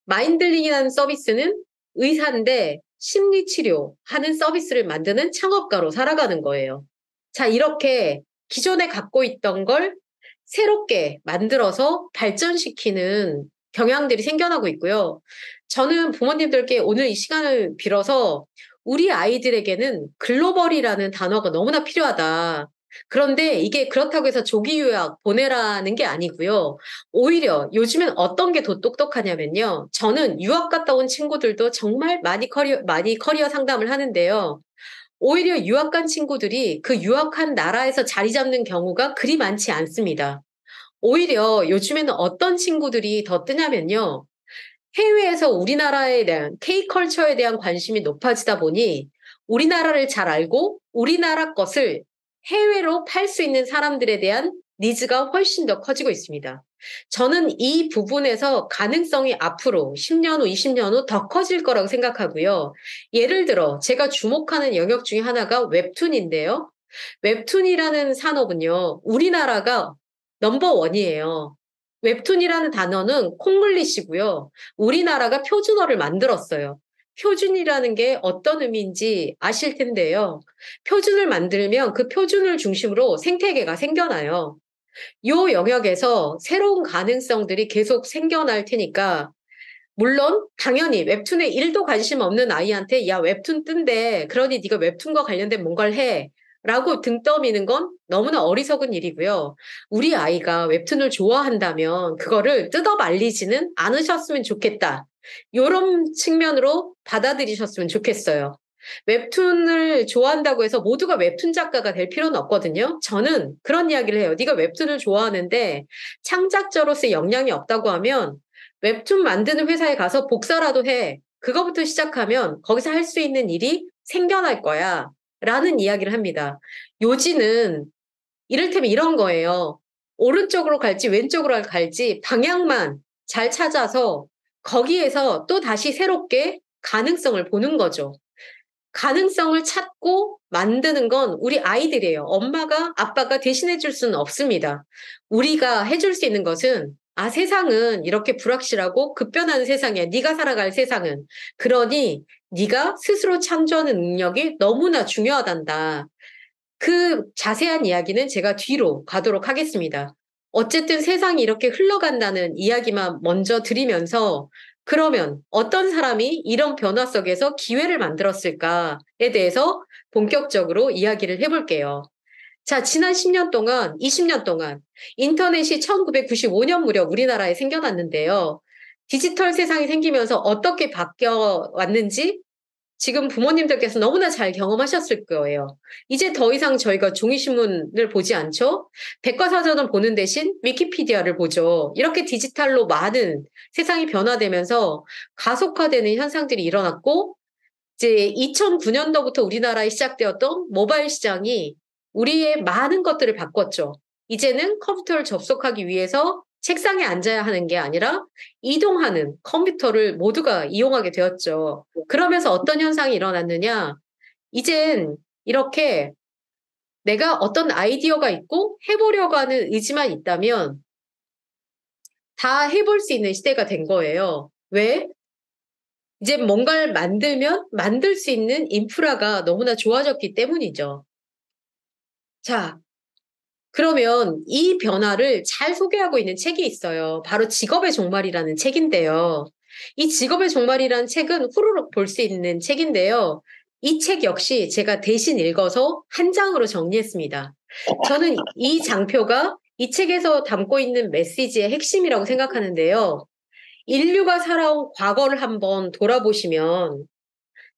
마인들링이라는 서비스는 의사인데 심리치료 하는 서비스를 만드는 창업가로 살아가는 거예요. 자, 이렇게 기존에 갖고 있던 걸 새롭게 만들어서 발전시키는 경향들이 생겨나고 있고요. 저는 부모님들께 오늘 이 시간을 빌어서 우리 아이들에게는 글로벌이라는 단어가 너무나 필요하다. 그런데 이게 그렇다고 해서 조기 유학 보내라는 게 아니고요. 오히려 요즘엔 어떤 게 더 똑똑하냐면요. 저는 유학 갔다 온 친구들도 정말 많이 커리어 상담을 하는데요. 오히려 유학 간 친구들이 그 유학한 나라에서 자리 잡는 경우가 그리 많지 않습니다. 오히려 요즘에는 어떤 친구들이 더 뜨냐면요. 해외에서 우리나라에 대한 K컬처에 대한 관심이 높아지다 보니 우리나라를 잘 알고 우리나라 것을 해외로 팔 수 있는 사람들에 대한 니즈가 훨씬 더 커지고 있습니다. 저는 이 부분에서 가능성이 앞으로 10년 후, 20년 후 더 커질 거라고 생각하고요. 예를 들어 제가 주목하는 영역 중에 하나가 웹툰인데요. 웹툰이라는 산업은요, 우리나라가 넘버원이에요. 웹툰이라는 단어는 콩글리시고요. 우리나라가 표준어를 만들었어요. 표준이라는 게 어떤 의미인지 아실 텐데요. 표준을 만들면 그 표준을 중심으로 생태계가 생겨나요. 이 영역에서 새로운 가능성들이 계속 생겨날 테니까 물론 당연히 웹툰에 1도 관심 없는 아이한테 야 웹툰 뜬대 그러니 네가 웹툰과 관련된 뭔가를 해 라고 등 떠미는 건 너무나 어리석은 일이고요. 우리 아이가 웹툰을 좋아한다면 그거를 뜯어 말리지는 않으셨으면 좋겠다. 이런 측면으로 받아들이셨으면 좋겠어요. 웹툰을 좋아한다고 해서 모두가 웹툰 작가가 될 필요는 없거든요. 저는 그런 이야기를 해요. 네가 웹툰을 좋아하는데 창작자로서의 역량이 없다고 하면 웹툰 만드는 회사에 가서 복사라도 해. 그거부터 시작하면 거기서 할 수 있는 일이 생겨날 거야. 라는 이야기를 합니다. 요지는 이를테면 이런 거예요. 오른쪽으로 갈지 왼쪽으로 갈지 방향만 잘 찾아서 거기에서 또 다시 새롭게 가능성을 보는 거죠. 가능성을 찾고 만드는 건 우리 아이들이에요. 엄마가, 아빠가 대신해 줄 수는 없습니다. 우리가 해줄 수 있는 것은 세상은 이렇게 불확실하고 급변하는 세상이야. 네가 살아갈 세상은. 그러니 네가 스스로 창조하는 능력이 너무나 중요하단다. 그 자세한 이야기는 제가 뒤로 가도록 하겠습니다. 어쨌든 세상이 이렇게 흘러간다는 이야기만 먼저 드리면서 그러면 어떤 사람이 이런 변화 속에서 기회를 만들었을까에 대해서 본격적으로 이야기를 해볼게요. 자, 지난 10년 동안, 20년 동안 인터넷이 1995년 무렵 우리나라에 생겨났는데요. 디지털 세상이 생기면서 어떻게 바뀌어 왔는지 지금 부모님들께서 너무나 잘 경험하셨을 거예요. 이제 더 이상 저희가 종이신문을 보지 않죠? 백과사전을 보는 대신 위키피디아를 보죠. 이렇게 디지털로 많은 세상이 변화되면서 가속화되는 현상들이 일어났고, 이제 2009년도부터 우리나라에 시작되었던 모바일 시장이 우리의 많은 것들을 바꿨죠. 이제는 컴퓨터를 접속하기 위해서 책상에 앉아야 하는 게 아니라 이동하는 컴퓨터를 모두가 이용하게 되었죠. 그러면서 어떤 현상이 일어났느냐? 이젠 이렇게 내가 어떤 아이디어가 있고 해보려고 하는 의지만 있다면 다 해볼 수 있는 시대가 된 거예요. 왜? 이제 뭔가를 만들면 만들 수 있는 인프라가 너무나 좋아졌기 때문이죠. 자, 그러면 이 변화를 잘 소개하고 있는 책이 있어요. 바로 직업의 종말이라는 책인데요. 이 직업의 종말이라는 책은 후루룩 볼 수 있는 책인데요. 이 책 역시 제가 대신 읽어서 한 장으로 정리했습니다. 저는 이 장표가 이 책에서 담고 있는 메시지의 핵심이라고 생각하는데요. 인류가 살아온 과거를 한번 돌아보시면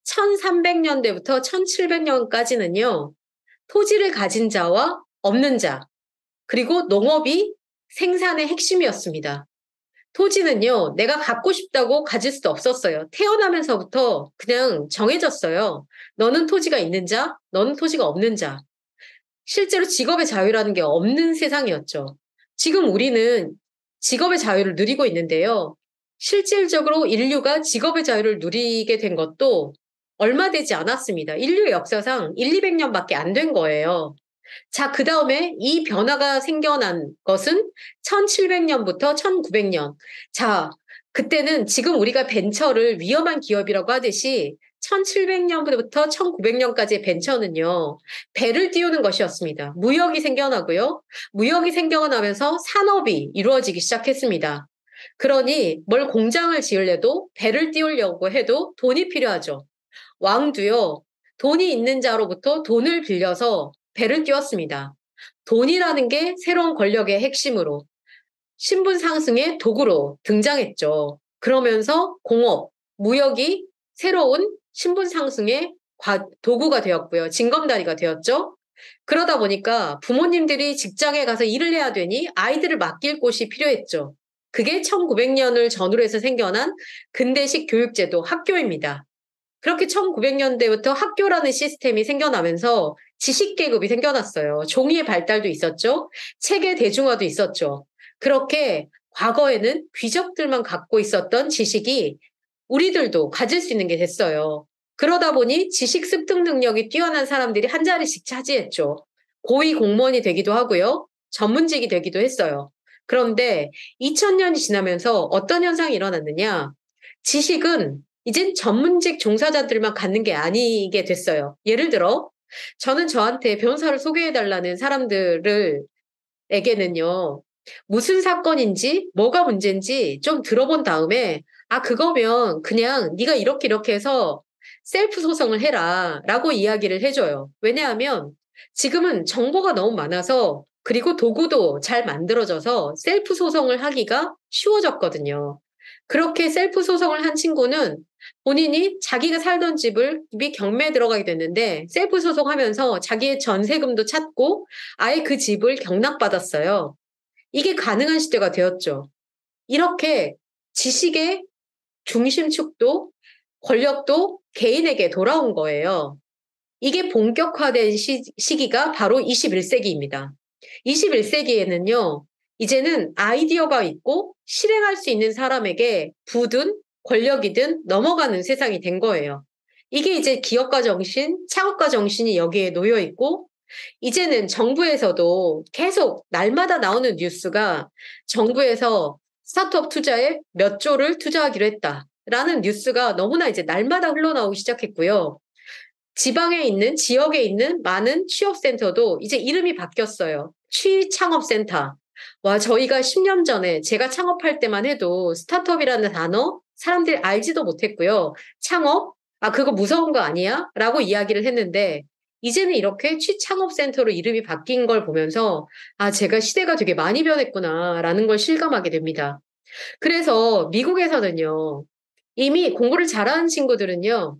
1300년대부터 1700년까지는요. 토지를 가진 자와 없는 자, 그리고 농업이 생산의 핵심이었습니다. 토지는요, 내가 갖고 싶다고 가질 수도 없었어요. 태어나면서부터 그냥 정해졌어요. 너는 토지가 있는 자, 너는 토지가 없는 자. 실제로 직업의 자유라는 게 없는 세상이었죠. 지금 우리는 직업의 자유를 누리고 있는데요. 실질적으로 인류가 직업의 자유를 누리게 된 것도 얼마 되지 않았습니다. 인류 역사상 1, 200년밖에 안 된 거예요. 자, 그 다음에 이 변화가 생겨난 것은 1700년부터 1900년. 자, 그때는 지금 우리가 벤처를 위험한 기업이라고 하듯이 1700년부터 1900년까지의 벤처는요, 배를 띄우는 것이었습니다. 무역이 생겨나고요. 무역이 생겨나면서 산업이 이루어지기 시작했습니다. 그러니 뭘 공장을 지으려도 배를 띄우려고 해도 돈이 필요하죠. 왕도요, 돈이 있는 자로부터 돈을 빌려서 배를 띄웠습니다. 돈이라는 게 새로운 권력의 핵심으로 신분 상승의 도구로 등장했죠. 그러면서 공업, 무역이 새로운 신분 상승의 도구가 되었고요. 징검다리가 되었죠. 그러다 보니까 부모님들이 직장에 가서 일을 해야 되니 아이들을 맡길 곳이 필요했죠. 그게 1900년을 전후로 해서 생겨난 근대식 교육제도 학교입니다. 그렇게 1900년대부터 학교라는 시스템이 생겨나면서 지식계급이 생겨났어요. 종이의 발달도 있었죠. 책의 대중화도 있었죠. 그렇게 과거에는 귀족들만 갖고 있었던 지식이 우리들도 가질 수 있는 게 됐어요. 그러다 보니 지식 습득 능력이 뛰어난 사람들이 한 자리씩 차지했죠. 고위 공무원이 되기도 하고요. 전문직이 되기도 했어요. 그런데 2000년이 지나면서 어떤 현상이 일어났느냐? 지식은 이젠 전문직 종사자들만 갖는 게 아니게 됐어요. 예를 들어, 저는 저한테 변호사를 소개해달라는 사람들을 에게는요, 무슨 사건인지, 뭐가 문제인지 좀 들어본 다음에, 아, 그거면 그냥 네가 이렇게 이렇게 해서 셀프 소송을 해라 라고 이야기를 해줘요. 왜냐하면 지금은 정보가 너무 많아서 그리고 도구도 잘 만들어져서 셀프 소송을 하기가 쉬워졌거든요. 그렇게 셀프 소송을 한 친구는 본인이 자기가 살던 집이 경매에 들어가게 됐는데 셀프 소송하면서 자기의 전세금도 찾고 아예 그 집을 경락받았어요. 이게 가능한 시대가 되었죠. 이렇게 지식의 중심축도 권력도 개인에게 돌아온 거예요. 이게 본격화된 시기가 바로 21세기입니다. 21세기에는요, 이제는 아이디어가 있고 실행할 수 있는 사람에게 부든 권력이든 넘어가는 세상이 된 거예요. 이게 이제 기업가 정신, 창업가 정신이 여기에 놓여 있고, 이제는 정부에서도 계속 날마다 나오는 뉴스가 정부에서 스타트업 투자에 몇 조를 투자하기로 했다라는 뉴스가 너무나 이제 날마다 흘러나오기 시작했고요. 지방에 있는, 지역에 있는 많은 취업센터도 이제 이름이 바뀌었어요. 취창업센터. 와, 저희가 10년 전에 제가 창업할 때만 해도 스타트업이라는 단어 사람들이 알지도 못했고요. 창업? 아, 그거 무서운 거 아니야? 라고 이야기를 했는데, 이제는 이렇게 취창업센터로 이름이 바뀐 걸 보면서, 아, 제가 시대가 되게 많이 변했구나, 라는 걸 실감하게 됩니다. 그래서 미국에서는요, 이미 공부를 잘하는 친구들은요,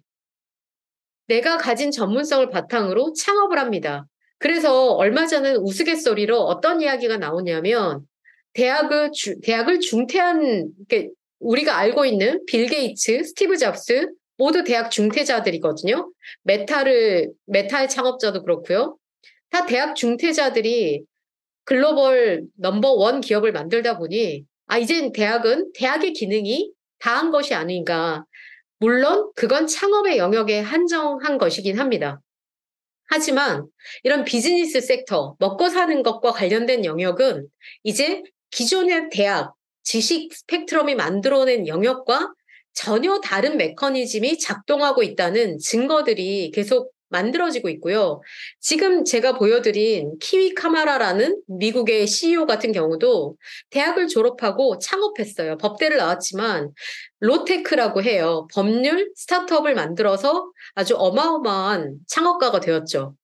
내가 가진 전문성을 바탕으로 창업을 합니다. 그래서 얼마 전에 우스갯소리로 어떤 이야기가 나오냐면 대학을 중퇴한 우리가 알고 있는 빌 게이츠, 스티브 잡스 모두 대학 중퇴자들이거든요. 메타의 창업자도 그렇고요. 다 대학 중퇴자들이 글로벌 넘버 원 기업을 만들다 보니 이젠 대학은 대학의 기능이 다한 것이 아닌가. 물론 그건 창업의 영역에 한정한 것이긴 합니다. 하지만 이런 비즈니스 섹터, 먹고 사는 것과 관련된 영역은 이제 기존의 대학, 지식 스펙트럼이 만들어낸 영역과 전혀 다른 메커니즘이 작동하고 있다는 증거들이 계속 만들어지고 있고요. 지금 제가 보여드린 키위 카마라라는 미국의 CEO 같은 경우도 대학을 졸업하고 창업했어요. 법대를 나왔지만 로테크라고 해요. 법률 스타트업을 만들어서 아주 어마어마한 창업가가 되었죠.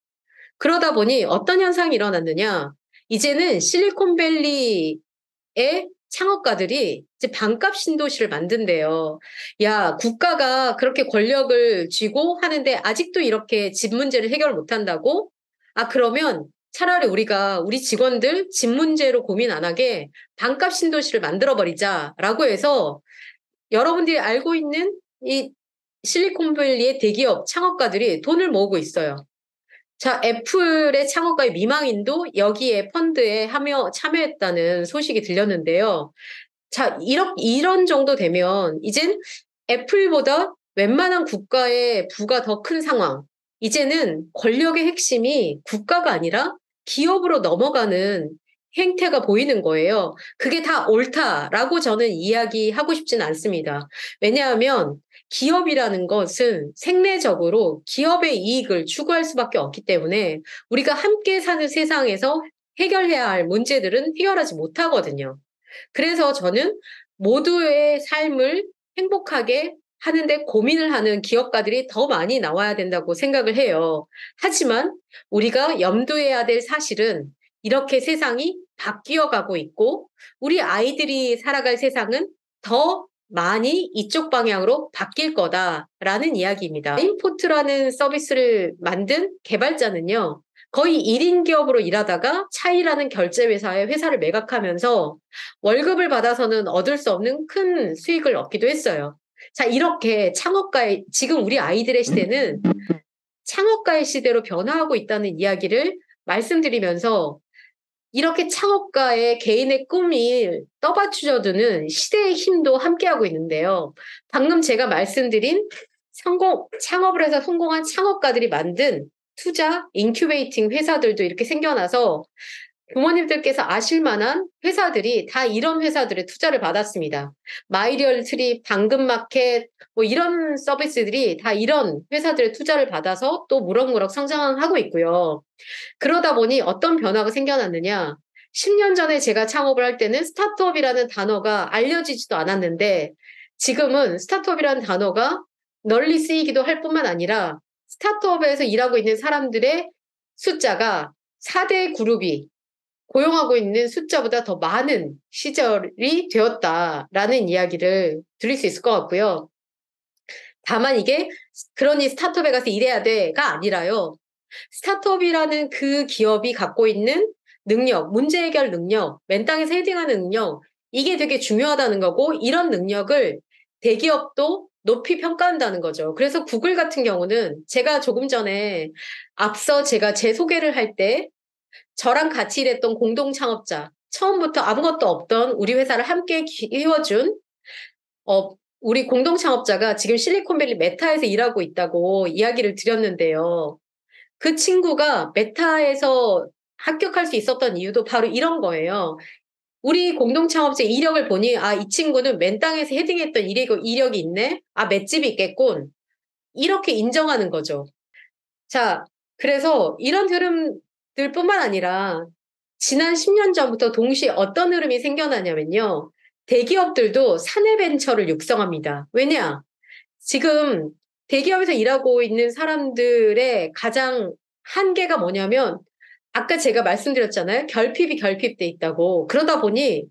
그러다 보니 어떤 현상이 일어났느냐. 이제는 실리콘밸리의 창업가들이 이제 반값 신도시를 만든대요. 야, 국가가 그렇게 권력을 쥐고 하는데 아직도 이렇게 집 문제를 해결 못 한다고? 아, 그러면 차라리 우리 직원들 집 문제로 고민 안 하게 반값 신도시를 만들어버리자라고 해서 여러분들이 알고 있는 이 실리콘밸리의 대기업 창업가들이 돈을 모으고 있어요. 자, 애플의 창업가의 미망인도 여기에 펀드에 참여했다는 소식이 들렸는데요. 자, 이런 정도 되면 이젠 애플보다 웬만한 국가의 부가 더 큰 상황. 이제는 권력의 핵심이 국가가 아니라 기업으로 넘어가는 행태가 보이는 거예요. 그게 다 옳다라고 저는 이야기하고 싶지는 않습니다. 왜냐하면 기업이라는 것은 생내적으로 기업의 이익을 추구할 수밖에 없기 때문에 우리가 함께 사는 세상에서 해결해야 할 문제들은 해결하지 못하거든요. 그래서 저는 모두의 삶을 행복하게 하는데 고민을 하는 기업가들이 더 많이 나와야 된다고 생각을 해요. 하지만 우리가 염두해야 될 사실은 이렇게 세상이 바뀌어 가고 있고 우리 아이들이 살아갈 세상은 더 많이 이쪽 방향으로 바뀔 거다라는 이야기입니다. 인포트라는 서비스를 만든 개발자는요. 거의 1인 기업으로 일하다가 차이라는 결제회사에 회사를 매각하면서 월급을 받아서는 얻을 수 없는 큰 수익을 얻기도 했어요. 자, 이렇게 창업가의, 지금 우리 아이들의 시대는 창업가의 시대로 변화하고 있다는 이야기를 말씀드리면서 이렇게 창업가의 개인의 꿈이 떠받쳐주는 시대의 힘도 함께하고 있는데요. 방금 제가 말씀드린 창업을 해서 성공한 창업가들이 만든 투자, 인큐베이팅 회사들도 이렇게 생겨나서 부모님들께서 아실 만한 회사들이 다 이런 회사들의 투자를 받았습니다. 마이리얼트리, 당근마켓, 뭐 이런 서비스들이 다 이런 회사들의 투자를 받아서 또 무럭무럭 성장하고 있고요. 그러다 보니 어떤 변화가 생겨났느냐. 10년 전에 제가 창업을 할 때는 스타트업이라는 단어가 알려지지도 않았는데 지금은 스타트업이라는 단어가 널리 쓰이기도 할 뿐만 아니라 스타트업에서 일하고 있는 사람들의 숫자가 4대 그룹이 고용하고 있는 숫자보다 더 많은 시절이 되었다라는 이야기를 드릴 수 있을 것 같고요. 다만 이게 그러니 스타트업에 가서 일해야 돼가 아니라요. 스타트업이라는 그 기업이 갖고 있는 능력, 문제 해결 능력, 맨 땅에서 헤딩하는 능력, 이게 되게 중요하다는 거고, 이런 능력을 대기업도 높이 평가한다는 거죠. 그래서 구글 같은 경우는 제가 조금 전에 앞서 제가 제 소개를 할 때 저랑 같이 일했던 공동 창업자, 처음부터 아무것도 없던 우리 회사를 함께 키워준 우리 공동 창업자가 지금 실리콘밸리 메타에서 일하고 있다고 이야기를 드렸는데요. 그 친구가 메타에서 합격할 수 있었던 이유도 바로 이런 거예요. 우리 공동 창업자 이력을 보니, 아, 이 친구는 맨 땅에서 헤딩했던 이력이 있네? 아, 맷집이 있겠군. 이렇게 인정하는 거죠. 자, 그래서 이런 흐름들뿐만 아니라 지난 10년 전부터 동시에 어떤 흐름이 생겨나냐면요. 대기업들도 사내 벤처를 육성합니다. 왜냐? 지금 대기업에서 일하고 있는 사람들의 가장 한계가 뭐냐면 아까 제가 말씀드렸잖아요. 결핍이 결핍돼 있다고. 그러다 보니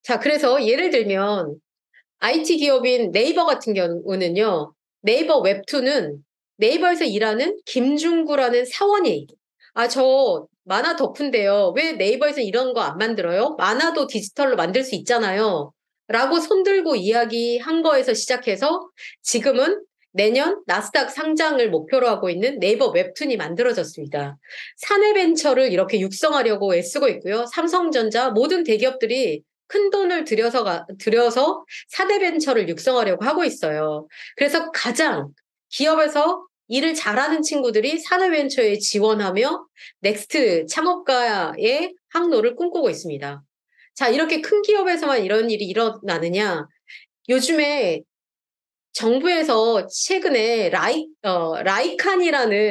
자, 그래서 예를 들면 IT 기업인 네이버 같은 경우는요. 네이버 웹툰은 네이버에서 일하는 김중구라는 사원이 아, 저 만화 덕후인데요. 왜 네이버에서 이런 거 안 만들어요? 만화도 디지털로 만들 수 있잖아요. 라고 손들고 이야기한 거에서 시작해서 지금은 내년 나스닥 상장을 목표로 하고 있는 네이버 웹툰이 만들어졌습니다. 사내 벤처를 이렇게 육성하려고 애쓰고 있고요. 삼성전자 모든 대기업들이 큰 돈을 들여서 사대 벤처를 육성하려고 하고 있어요. 그래서 가장 기업에서 일을 잘하는 친구들이 사내벤처에 지원하며 넥스트 창업가의 항로를 꿈꾸고 있습니다. 자, 이렇게 큰 기업에서만 이런 일이 일어나느냐? 요즘에 정부에서 최근에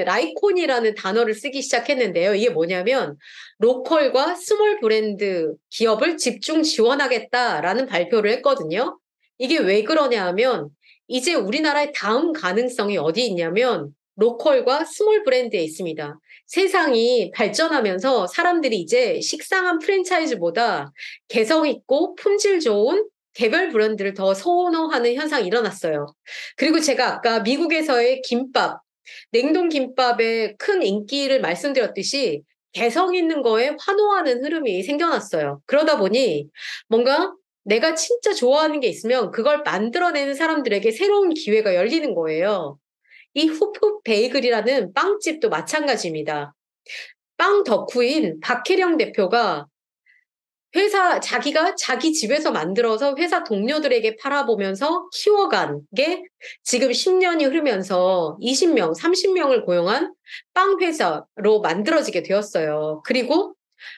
라이콘이라는 단어를 쓰기 시작했는데요. 이게 뭐냐면, 로컬과 스몰 브랜드 기업을 집중 지원하겠다라는 발표를 했거든요. 이게 왜 그러냐 하면, 이제 우리나라의 다음 가능성이 어디 있냐면, 로컬과 스몰 브랜드에 있습니다. 세상이 발전하면서 사람들이 이제 식상한 프랜차이즈보다 개성 있고 품질 좋은 개별 브랜드를 더 선호하는 현상이 일어났어요. 그리고 제가 아까 미국에서의 김밥, 냉동 김밥의 큰 인기를 말씀드렸듯이 개성 있는 거에 환호하는 흐름이 생겨났어요. 그러다 보니 뭔가 내가 진짜 좋아하는 게 있으면 그걸 만들어내는 사람들에게 새로운 기회가 열리는 거예요. 이 후프 베이글이라는 빵집도 마찬가지입니다. 빵 덕후인 박혜령 대표가 자기가 자기 집에서 만들어서 회사 동료들에게 팔아보면서 키워간 게 지금 10년이 흐르면서 20명, 30명을 고용한 빵 회사로 만들어지게 되었어요. 그리고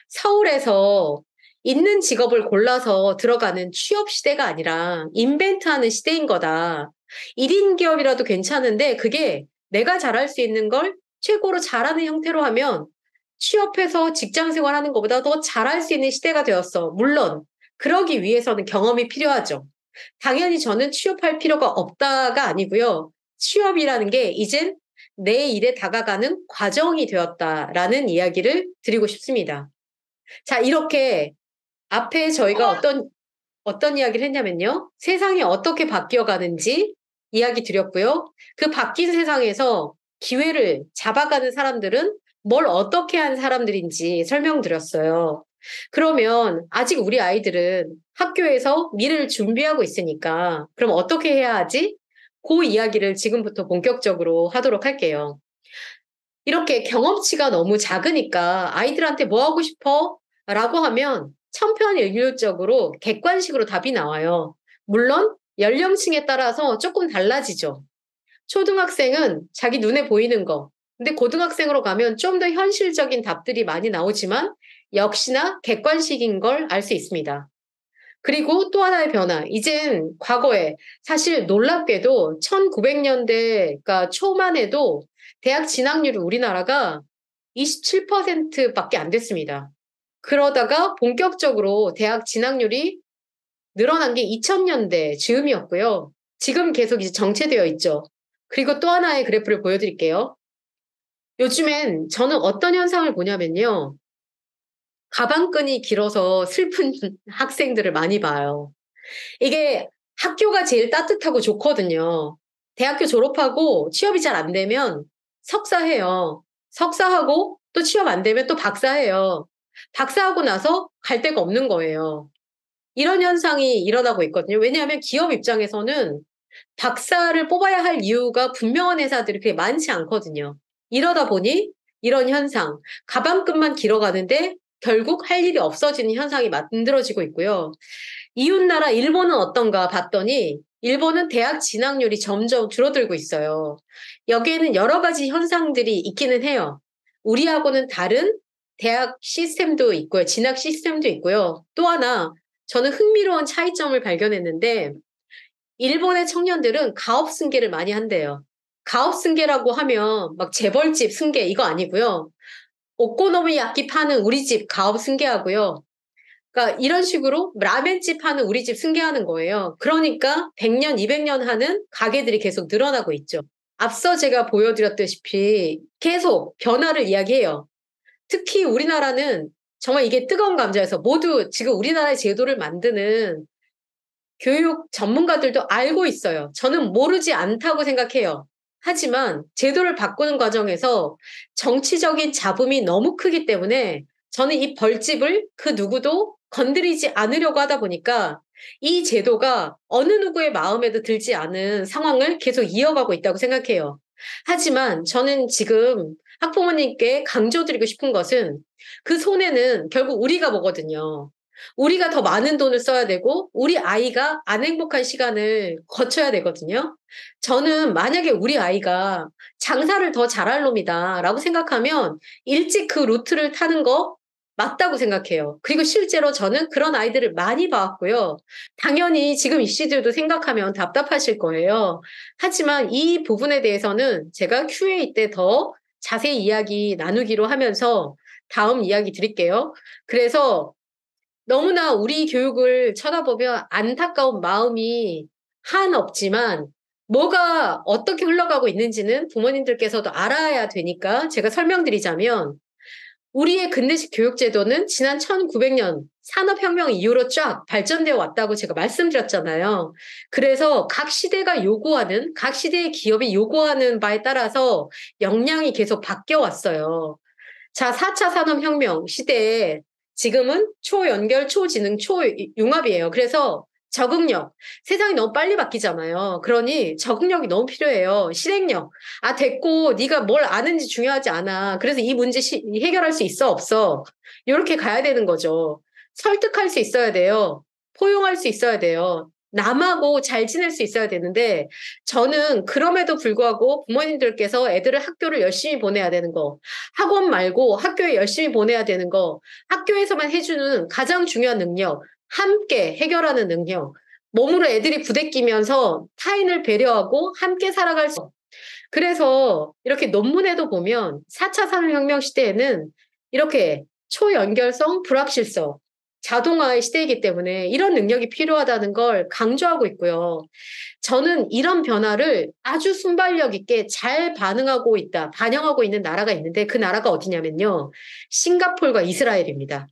서울에서 있는 직업을 골라서 들어가는 취업 시대가 아니라 인벤트하는 시대인 거다. 1인 기업이라도 괜찮은데 그게 내가 잘할 수 있는 걸 최고로 잘하는 형태로 하면 취업해서 직장 생활하는 것보다 더 잘할 수 있는 시대가 되었어. 물론 그러기 위해서는 경험이 필요하죠. 당연히 저는 취업할 필요가 없다가 아니고요. 취업이라는 게 이젠 내 일에 다가가는 과정이 되었다라는 이야기를 드리고 싶습니다. 자, 이렇게 앞에 저희가 어떤 이야기를 했냐면요. 세상이 어떻게 바뀌어가는지 이야기 드렸고요. 그 바뀐 세상에서 기회를 잡아가는 사람들은 뭘 어떻게 한 사람들인지 설명드렸어요. 그러면 아직 우리 아이들은 학교에서 미래를 준비하고 있으니까 그럼 어떻게 해야 하지? 그 이야기를 지금부터 본격적으로 하도록 할게요. 이렇게 경험치가 너무 작으니까 아이들한테 뭐 하고 싶어? 라고 하면 천편일률적으로 객관식으로 답이 나와요. 물론 연령층에 따라서 조금 달라지죠. 초등학생은 자기 눈에 보이는 거. 근데 고등학생으로 가면 좀 더 현실적인 답들이 많이 나오지만 역시나 객관식인 걸 알 수 있습니다. 그리고 또 하나의 변화. 이젠 과거에 사실 놀랍게도 1900년대 가 초만 해도 대학 진학률이 우리나라가 27%밖에 안 됐습니다. 그러다가 본격적으로 대학 진학률이 늘어난 게 2000년대 즈음이었고요. 지금 계속 이제 정체되어 있죠. 그리고 또 하나의 그래프를 보여드릴게요. 요즘엔 저는 어떤 현상을 보냐면요. 가방끈이 길어서 슬픈 학생들을 많이 봐요. 이게 학교가 제일 따뜻하고 좋거든요. 대학교 졸업하고 취업이 잘 안 되면 석사해요. 석사하고 또 취업 안 되면 또 박사해요. 박사하고 나서 갈 데가 없는 거예요. 이런 현상이 일어나고 있거든요. 왜냐하면 기업 입장에서는 박사를 뽑아야 할 이유가 분명한 회사들이 그렇게 많지 않거든요. 이러다 보니 이런 현상, 가방끈만 길어가는데 결국 할 일이 없어지는 현상이 만들어지고 있고요. 이웃나라 일본은 어떤가 봤더니 일본은 대학 진학률이 점점 줄어들고 있어요. 여기에는 여러 가지 현상들이 있기는 해요. 우리하고는 다른 대학 시스템도 있고요. 진학 시스템도 있고요. 또 하나 저는 흥미로운 차이점을 발견했는데 일본의 청년들은 가업 승계를 많이 한대요. 가업 승계라고 하면 막 재벌집 승계 이거 아니고요. 오코노미야끼 파는 우리 집 가업 승계하고요. 그러니까 이런 식으로 라멘집 하는 우리 집 승계하는 거예요. 그러니까 100년, 200년 하는 가게들이 계속 늘어나고 있죠. 앞서 제가 보여드렸다시피 계속 변화를 이야기해요. 특히 우리나라는 정말 이게 뜨거운 감자여서 모두 지금 우리나라의 제도를 만드는 교육 전문가들도 알고 있어요. 저는 모르지 않다고 생각해요. 하지만 제도를 바꾸는 과정에서 정치적인 잡음이 너무 크기 때문에 저는 이 벌집을 그 누구도 건드리지 않으려고 하다 보니까 이 제도가 어느 누구의 마음에도 들지 않은 상황을 계속 이어가고 있다고 생각해요. 하지만 저는 지금 학부모님께 강조드리고 싶은 것은 그 손해는 결국 우리가 보거든요. 우리가 더 많은 돈을 써야 되고 우리 아이가 안 행복한 시간을 거쳐야 되거든요. 저는 만약에 우리 아이가 장사를 더 잘할 놈이다라고 생각하면 일찍 그 루트를 타는 거 맞다고 생각해요. 그리고 실제로 저는 그런 아이들을 많이 봐왔고요. 당연히 지금 이씨들도 생각하면 답답하실 거예요. 하지만 이 부분에 대해서는 제가 Q&A 때 더 자세히 이야기 나누기로 하면서 다음 이야기 드릴게요. 그래서 너무나 우리 교육을 쳐다보면 안타까운 마음이 한없지만 뭐가 어떻게 흘러가고 있는지는 부모님들께서도 알아야 되니까 제가 설명드리자면 우리의 근대식 교육제도는 지난 1900년 산업혁명 이후로 쫙 발전되어 왔다고 제가 말씀드렸잖아요. 그래서 각 시대가 요구하는, 각 시대의 기업이 요구하는 바에 따라서 역량이 계속 바뀌어 왔어요. 자, 4차 산업혁명 시대에 지금은 초연결, 초지능, 초융합이에요. 그래서 적응력. 세상이 너무 빨리 바뀌잖아요. 그러니 적응력이 너무 필요해요. 실행력. 아, 됐고, 네가 뭘 아는지 중요하지 않아. 그래서 이 문제 해결할 수 있어, 없어? 이렇게 가야 되는 거죠. 설득할 수 있어야 돼요. 포용할 수 있어야 돼요. 남하고 잘 지낼 수 있어야 되는데, 저는 그럼에도 불구하고 부모님들께서 애들을 학교를 열심히 보내야 되는 거, 학원 말고 학교에 열심히 보내야 되는 거, 학교에서만 해주는 가장 중요한 능력, 함께 해결하는 능력, 몸으로 애들이 부대끼면서 타인을 배려하고 함께 살아갈 수. 그래서 이렇게 논문에도 보면 4차 산업혁명 시대에는 이렇게 초연결성, 불확실성, 자동화의 시대이기 때문에 이런 능력이 필요하다는 걸 강조하고 있고요. 저는 이런 변화를 아주 순발력 있게 잘 반응하고 있다, 반영하고 있는 나라가 있는데 그 나라가 어디냐면요. 싱가폴과 이스라엘입니다.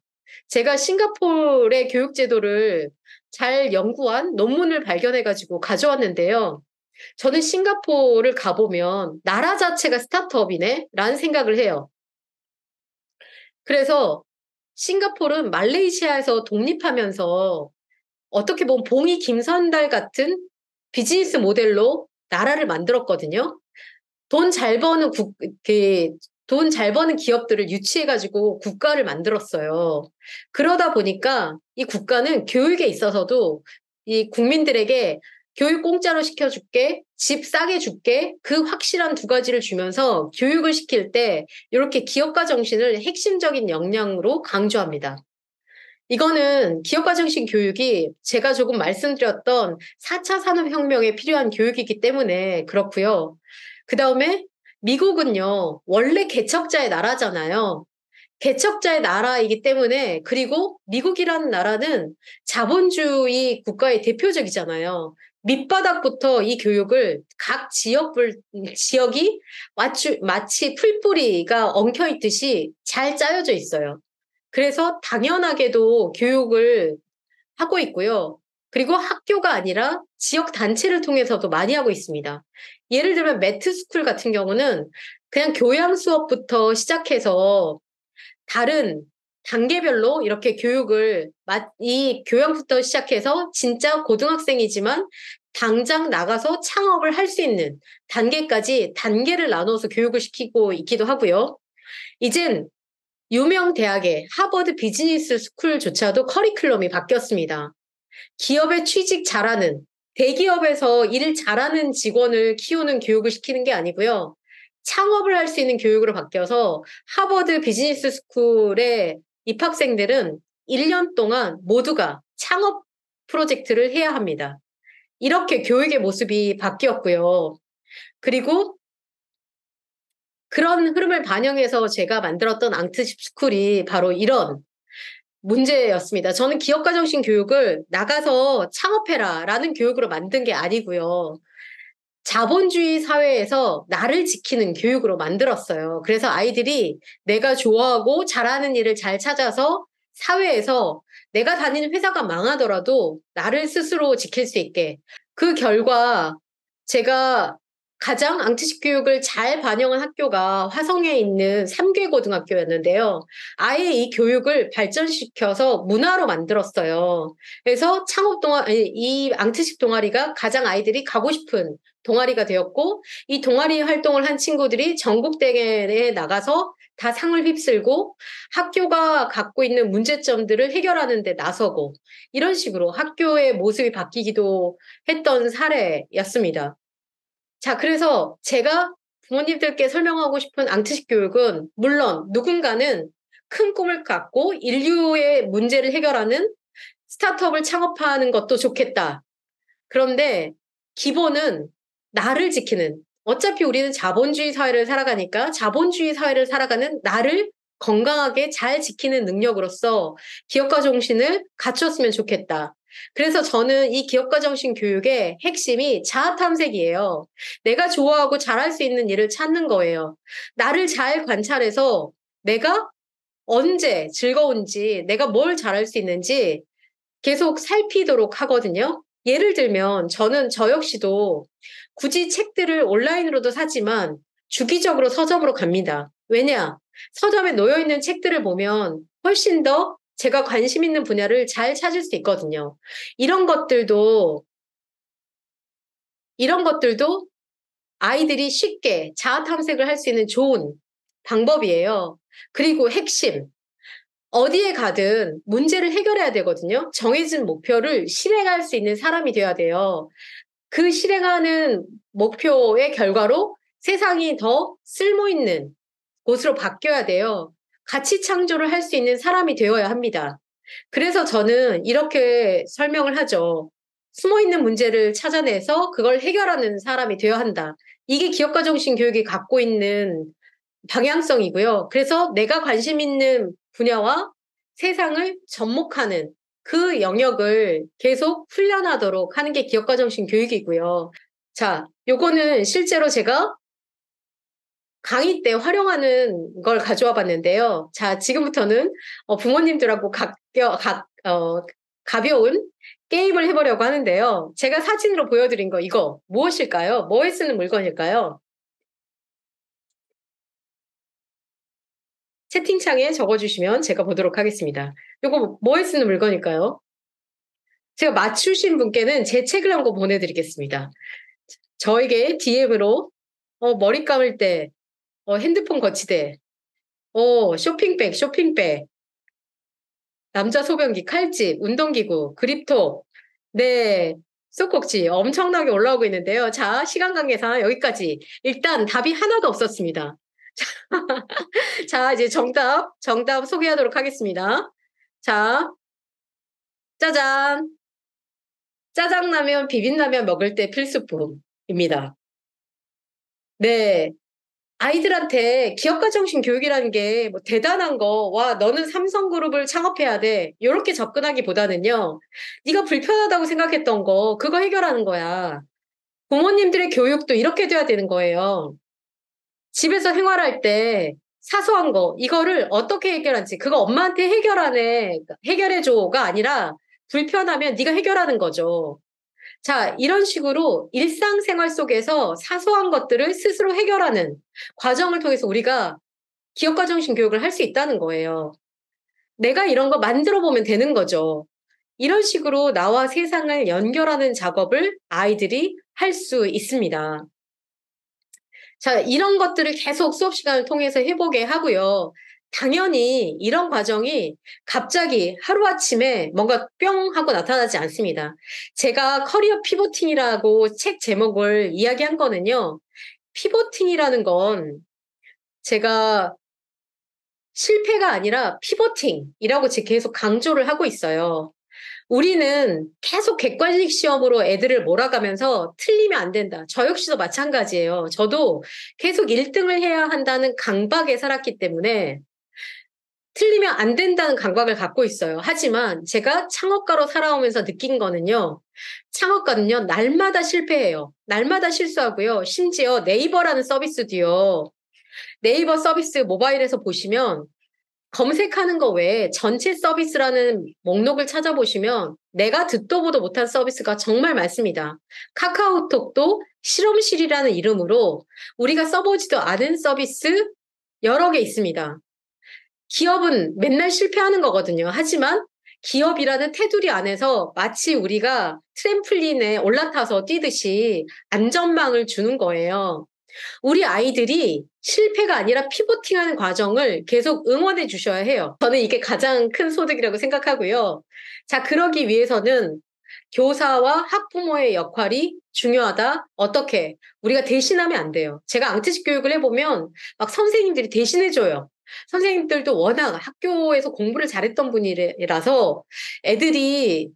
제가 싱가폴의 교육제도를 잘 연구한 논문을 발견해가지고 가져왔는데요. 저는 싱가포르를 가보면 나라 자체가 스타트업이네? 라는 생각을 해요. 그래서 싱가포르는 말레이시아에서 독립하면서 어떻게 보면 봉이 김선달 같은 비즈니스 모델로 나라를 만들었거든요. 돈 잘 버는 돈 잘 버는 기업들을 유치해가지고 국가를 만들었어요. 그러다 보니까 이 국가는 교육에 있어서도 이 국민들에게 교육 공짜로 시켜줄게, 집 싸게 줄게, 그 확실한 두 가지를 주면서 교육을 시킬 때 이렇게 기업가 정신을 핵심적인 역량으로 강조합니다. 이거는 기업가 정신 교육이 제가 조금 말씀드렸던 4차 산업혁명에 필요한 교육이기 때문에 그렇고요. 그 다음에 미국은요, 원래 개척자의 나라잖아요. 개척자의 나라이기 때문에, 그리고 미국이라는 나라는 자본주의 국가의 대표적이잖아요. 밑바닥부터 이 교육을 각 지역이 마치 풀뿌리가 엉켜있듯이 잘 짜여져 있어요. 그래서 당연하게도 교육을 하고 있고요. 그리고 학교가 아니라 지역 단체를 통해서도 많이 하고 있습니다. 예를 들면 매트스쿨 같은 경우는 그냥 교양 수업부터 시작해서 다른 단계별로 이렇게 이 교양부터 시작해서 진짜 고등학생이지만 당장 나가서 창업을 할 수 있는 단계까지 단계를 나눠서 교육을 시키고 있기도 하고요. 이젠 유명 대학의 하버드 비즈니스 스쿨조차도 커리큘럼이 바뀌었습니다. 기업에 취직 잘하는, 대기업에서 일 잘하는 직원을 키우는 교육을 시키는 게 아니고요. 창업을 할 수 있는 교육으로 바뀌어서 하버드 비즈니스 스쿨의 입학생들은 1년 동안 모두가 창업 프로젝트를 해야 합니다. 이렇게 교육의 모습이 바뀌었고요. 그리고 그런 흐름을 반영해서 제가 만들었던 앙트십 스쿨이 바로 이런 문제였습니다. 저는 기업가 정신 교육을 나가서 창업해라 라는 교육으로 만든 게 아니고요. 자본주의 사회에서 나를 지키는 교육으로 만들었어요. 그래서 아이들이 내가 좋아하고 잘하는 일을 잘 찾아서 사회에서 내가 다니는 회사가 망하더라도 나를 스스로 지킬 수 있게. 그 결과 제가 가장 앙트식 교육을 잘 반영한 학교가 화성에 있는 삼계고등학교였는데요. 아예 이 교육을 발전시켜서 문화로 만들었어요. 그래서 이 앙트식 동아리가 가장 아이들이 가고 싶은 동아리가 되었고, 이 동아리 활동을 한 친구들이 전국대회에 나가서 다 상을 휩쓸고 학교가 갖고 있는 문제점들을 해결하는 데 나서고 이런 식으로 학교의 모습이 바뀌기도 했던 사례였습니다. 자, 그래서 제가 부모님들께 설명하고 싶은 앙트식 교육은 물론 누군가는 큰 꿈을 갖고 인류의 문제를 해결하는 스타트업을 창업하는 것도 좋겠다. 그런데 기본은 나를 지키는, 어차피 우리는 자본주의 사회를 살아가니까 자본주의 사회를 살아가는 나를 건강하게 잘 지키는 능력으로서 기업가 정신을 갖췄으면 좋겠다. 그래서 저는 이 기업가 정신 교육의 핵심이 자아 탐색이에요. 내가 좋아하고 잘할 수 있는 일을 찾는 거예요. 나를 잘 관찰해서 내가 언제 즐거운지, 내가 뭘 잘할 수 있는지 계속 살피도록 하거든요. 예를 들면 저는 저 역시도 굳이 책들을 온라인으로도 사지만 주기적으로 서점으로 갑니다. 왜냐? 서점에 놓여 있는 책들을 보면 훨씬 더 제가 관심 있는 분야를 잘 찾을 수 있거든요. 이런 것들도, 이런 것들도 아이들이 쉽게 자아 탐색을 할 수 있는 좋은 방법이에요. 그리고 핵심. 어디에 가든 문제를 해결해야 되거든요. 정해진 목표를 실행할 수 있는 사람이 돼야 돼요. 그 실행하는 목표의 결과로 세상이 더 쓸모있는 곳으로 바뀌어야 돼요. 가치 창조를 할 수 있는 사람이 되어야 합니다. 그래서 저는 이렇게 설명을 하죠. 숨어있는 문제를 찾아내서 그걸 해결하는 사람이 되어야 한다. 이게 기업가 정신 교육이 갖고 있는 방향성이고요. 그래서 내가 관심 있는 분야와 세상을 접목하는 그 영역을 계속 훈련하도록 하는 게 기업가 정신 교육이고요. 자, 요거는 실제로 제가 강의 때 활용하는 걸 가져와 봤는데요. 자, 지금부터는 부모님들하고 가벼운 게임을 해보려고 하는데요. 제가 사진으로 보여드린 거 이거 무엇일까요? 뭐에 쓰는 물건일까요? 채팅창에 적어주시면 제가 보도록 하겠습니다. 이거 뭐에 쓰는 물건일까요? 제가 맞추신 분께는 제 책을 한 권 보내드리겠습니다. 저에게 DM으로 머리 감을 때, 핸드폰 거치대, 쇼핑백, 남자 소변기, 칼집, 운동기구, 그립톡, 네, 쏙꼭지 엄청나게 올라오고 있는데요. 자, 시간 관계상 여기까지. 일단 답이 하나도 없었습니다. 자, 이제 정답 소개하도록 하겠습니다. 자, 짜잔. 짜장라면, 비빔라면 먹을 때 필수품입니다. 네. 아이들한테 기업가 정신 교육이라는 게 뭐 대단한 거, 와, 너는 삼성그룹을 창업해야 돼. 이렇게 접근하기보다는요. 네가 불편하다고 생각했던 거, 그거 해결하는 거야. 부모님들의 교육도 이렇게 돼야 되는 거예요. 집에서 생활할 때 사소한 거, 이거를 어떻게 해결하는지, 그거 엄마한테 해결해줘가 아니라 불편하면 네가 해결하는 거죠. 자, 이런 식으로 일상생활 속에서 사소한 것들을 스스로 해결하는 과정을 통해서 우리가 기업가 정신 교육을 할 수 있다는 거예요. 내가 이런 거 만들어 보면 되는 거죠. 이런 식으로 나와 세상을 연결하는 작업을 아이들이 할 수 있습니다. 자, 이런 것들을 계속 수업 시간을 통해서 해보게 하고요. 당연히 이런 과정이 갑자기 하루아침에 뭔가 뿅 하고 나타나지 않습니다. 제가 커리어 피보팅이라고 책 제목을 이야기한 거는요. 피보팅이라는 건 제가 실패가 아니라 피보팅이라고 지금 계속 강조를 하고 있어요. 우리는 계속 객관식 시험으로 애들을 몰아가면서 틀리면 안 된다. 저 역시도 마찬가지예요. 저도 계속 1등을 해야 한다는 강박에 살았기 때문에 틀리면 안 된다는 강박을 갖고 있어요. 하지만 제가 창업가로 살아오면서 느낀 거는요. 창업가는요. 날마다 실패해요. 날마다 실수하고요. 심지어 네이버라는 서비스도요. 네이버 서비스 모바일에서 보시면 검색하는 거 외에 전체 서비스라는 목록을 찾아보시면 내가 듣도 보도 못한 서비스가 정말 많습니다. 카카오톡도 실험실이라는 이름으로 우리가 써보지도 않은 서비스 여러 개 있습니다. 기업은 맨날 실패하는 거거든요. 하지만 기업이라는 테두리 안에서 마치 우리가 트램플린에 올라타서 뛰듯이 안전망을 주는 거예요. 우리 아이들이 실패가 아니라 피보팅하는 과정을 계속 응원해 주셔야 해요. 저는 이게 가장 큰 소득이라고 생각하고요. 자, 그러기 위해서는 교사와 학부모의 역할이 중요하다. 어떻게? 우리가 대신하면 안 돼요. 제가 앙트식 교육을 해보면 막 선생님들이 대신해줘요. 선생님들도 워낙 학교에서 공부를 잘했던 분이라서 애들이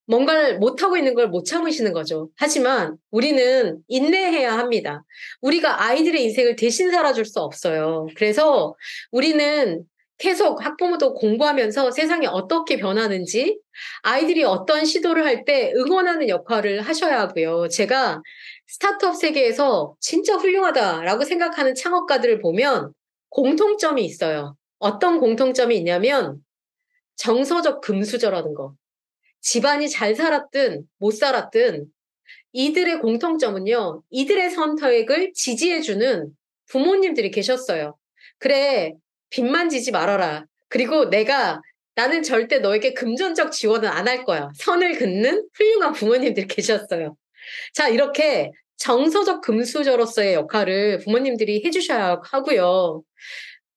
뭔가를 못하고 있는 걸 못 참으시는 거죠. 하지만 우리는 인내해야 합니다. 우리가 아이들의 인생을 대신 살아줄 수 없어요. 그래서 우리는 계속 학부모도 공부하면서 세상이 어떻게 변하는지 아이들이 어떤 시도를 할 때 응원하는 역할을 하셔야 하고요. 제가 스타트업 세계에서 진짜 훌륭하다라고 생각하는 창업가들을 보면 공통점이 있어요. 어떤 공통점이 있냐면 정서적 금수저라는 거. 집안이 잘 살았든 못 살았든 이들의 공통점은요. 이들의 선택을 지지해주는 부모님들이 계셨어요. 그래, 빚만 지지 말아라. 그리고 나는 절대 너에게 금전적 지원은 안 할 거야. 선을 긋는 훌륭한 부모님들이 계셨어요. 자, 이렇게 정서적 금수저로서의 역할을 부모님들이 해주셔야 하고요.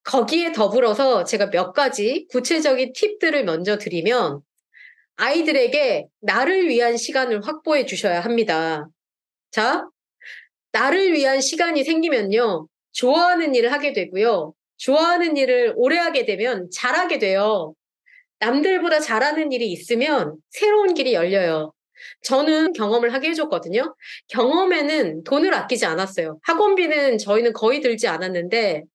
거기에 더불어서 제가 몇 가지 구체적인 팁들을 먼저 드리면 아이들에게 나를 위한 시간을 확보해 주셔야 합니다. 자, 나를 위한 시간이 생기면요. 좋아하는 일을 하게 되고요. 좋아하는 일을 오래 하게 되면 잘하게 돼요. 남들보다 잘하는 일이 있으면 새로운 길이 열려요. 저는 경험을 하게 해줬거든요. 경험에는 돈을 아끼지 않았어요. 학원비는 저희는 거의 들지 않았는데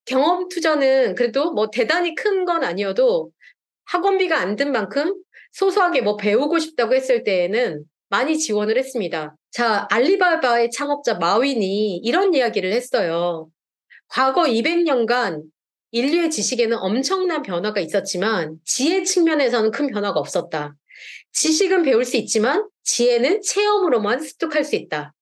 경험 투자는 그래도 뭐 대단히 큰 건 아니어도 학원비가 안 든 만큼 소소하게 뭐 배우고 싶다고 했을 때에는 많이 지원을 했습니다. 자, 알리바바의 창업자 마윈이 이런 이야기를 했어요. 과거 200년간 인류의 지식에는 엄청난 변화가 있었지만 지혜 측면에서는 큰 변화가 없었다. 지식은 배울 수 있지만 지혜는 체험으로만 습득할 수 있다.